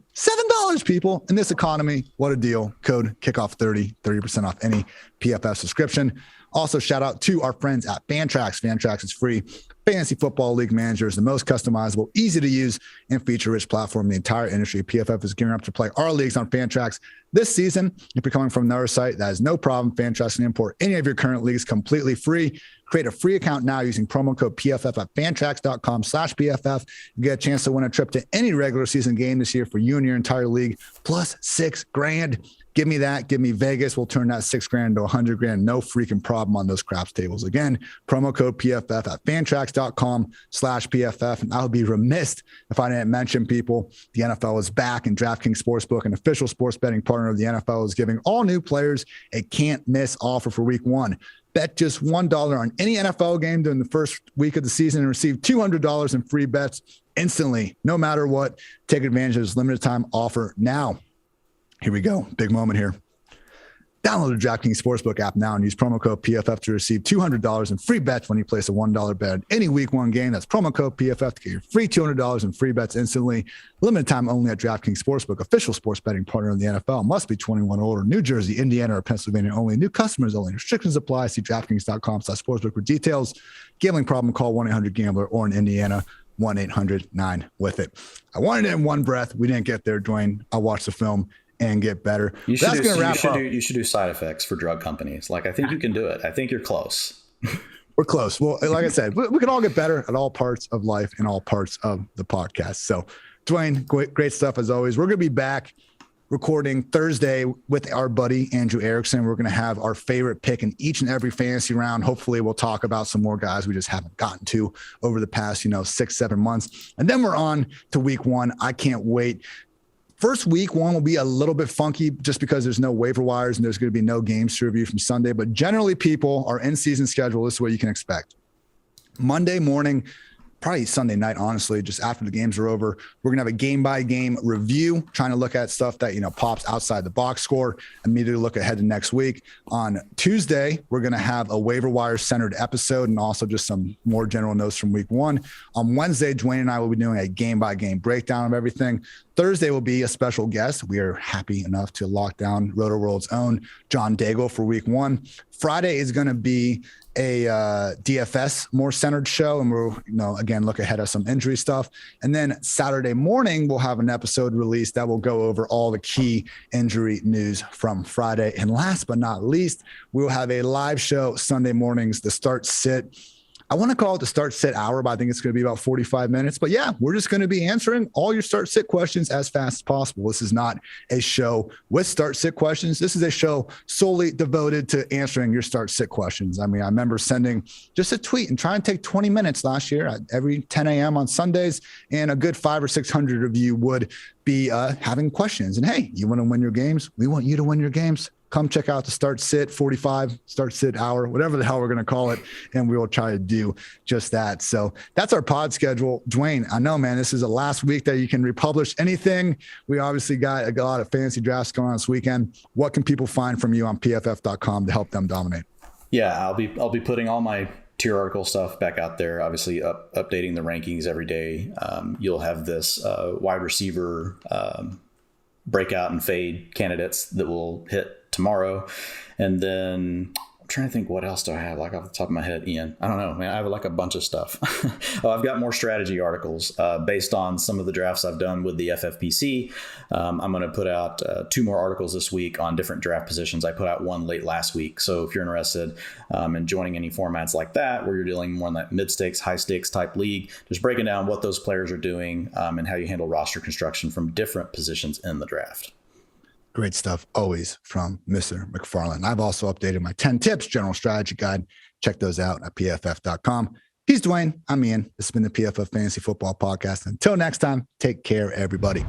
people. In this economy, what a deal. Code Kickoff30, 30% off any PFF subscription. Also, shout out to our friends at Fantrax. Fantrax is free fantasy football league manager, is the most customizable, easy to use, and feature-rich platform in the entire industry. PFF is gearing up to play our leagues on Fantrax this season. If you're coming from another site, that is no problem. Fantrax can import any of your current leagues completely free. Create a free account now using promo code PFF at fantrax.com/PFF. You get a chance to win a trip to any regular season game this year for you and your entire league, plus $6,000. Give me that. Give me Vegas. We'll turn that $6,000 into $100,000. No freaking problem on those craps tables. Again, promo code PFF at fantrax.com/PFF. And I would be remiss if I didn't mention, people, the NFL is back, and DraftKings Sportsbook, an official sports betting partner of the NFL, is giving all new players a can't miss offer for week 1. Bet just $1 on any NFL game during the first week of the season and receive $200 in free bets instantly, no matter what. Take advantage of this limited time offer now. Here we go. Big moment here. Download the DraftKings Sportsbook app now and use promo code PFF to receive $200 in free bets when you place a $1 bet on any week 1 game. That's promo code PFF to get your free $200 in free bets instantly. Limited time only at DraftKings Sportsbook, official sports betting partner of the NFL. Must be 21 or older. New Jersey, Indiana, or Pennsylvania only. New customers only. Restrictions apply. See DraftKings.com/sportsbook for details. Gambling problem, call 1-800-GAMBLER, or in Indiana, 1-800-9-WITH-IT. I wanted it in one breath. We didn't get there, Dwayne. I'll watch the film and get better. You should do side effects for drug companies. I think you can do it. I think you're close. We're close. Well, like I said, we can all get better at all parts of life and all parts of the podcast. So, Dwayne, great stuff as always. We're going to be back recording Thursday with our buddy Andrew Erickson. We're going to have our favorite pick in each and every fantasy round. Hopefully we'll talk about some more guys we just haven't gotten to over the past 6-7 months. And then we're on to week 1. I can't wait. First week 1 will be a little bit funky just because there's no waiver wires and there's going to be no games to review from Sunday. But generally, people, our in-season schedule, this is what you can expect. Monday morning, probably Sunday night, honestly, just after the games are over, we're going to have a game-by-game review, trying to look at stuff that, pops outside the box score, immediately look ahead to next week. On Tuesday, we're going to have a waiver wire-centered episode and also just some more general notes from week 1. On Wednesday, Dwayne and I will be doing a game-by-game breakdown of everything. Thursday will be a special guest. We are happy enough to lock down Roto-World's own John Daigle for week 1. Friday is going to be a DFS more centered show, and we'll again look ahead at some injury stuff. And then Saturday morning we'll have an episode released that will go over all the key injury news from Friday. And last but not least, we will have a live show Sunday mornings, the start sit. I want to call it the start sit hour, but I think it's going to be about 45 minutes. But yeah, we're just going to be answering all your start sit questions as fast as possible. This is not a show with start sit questions. This is a show solely devoted to answering your start sit questions. I mean, I remember sending just a tweet and trying to take 20 minutes last year at every 10 a.m. on Sundays, and a good 500 or 600 of you would be having questions. And hey, you want to win your games? We want you to win your games. Come check out the Start Sit 45, Start Sit Hour, whatever the hell we're going to call it, and we will try to do just that. So that's our pod schedule. Dwayne, I know, man, this is the last week that you can republish anything. We obviously got a lot of fantasy drafts going on this weekend. What can people find from you on PFF.com to help them dominate? Yeah, I'll be putting all my tier article stuff back out there, obviously updating the rankings every day. You'll have this wide receiver breakout and fade candidates that will hit tomorrow. And then I'm trying to think, what else do I have, like off the top of my head, Ian? I don't know, man. I have like a bunch of stuff. I've got more strategy articles based on some of the drafts I've done with the FFPC. I'm going to put out 2 more articles this week on different draft positions. I put out one late last week. So if you're interested in joining any formats like that, where you're dealing more in that mid-stakes, high-stakes type league, just breaking down what those players are doing and how you handle roster construction from different positions in the draft. Great stuff, always from Mr. McFarland. I've also updated my 10 tips general strategy guide. Check those out at pff.com. He's Dwain. I'm Ian. This has been the PFF Fantasy Football Podcast. Until next time, take care, everybody.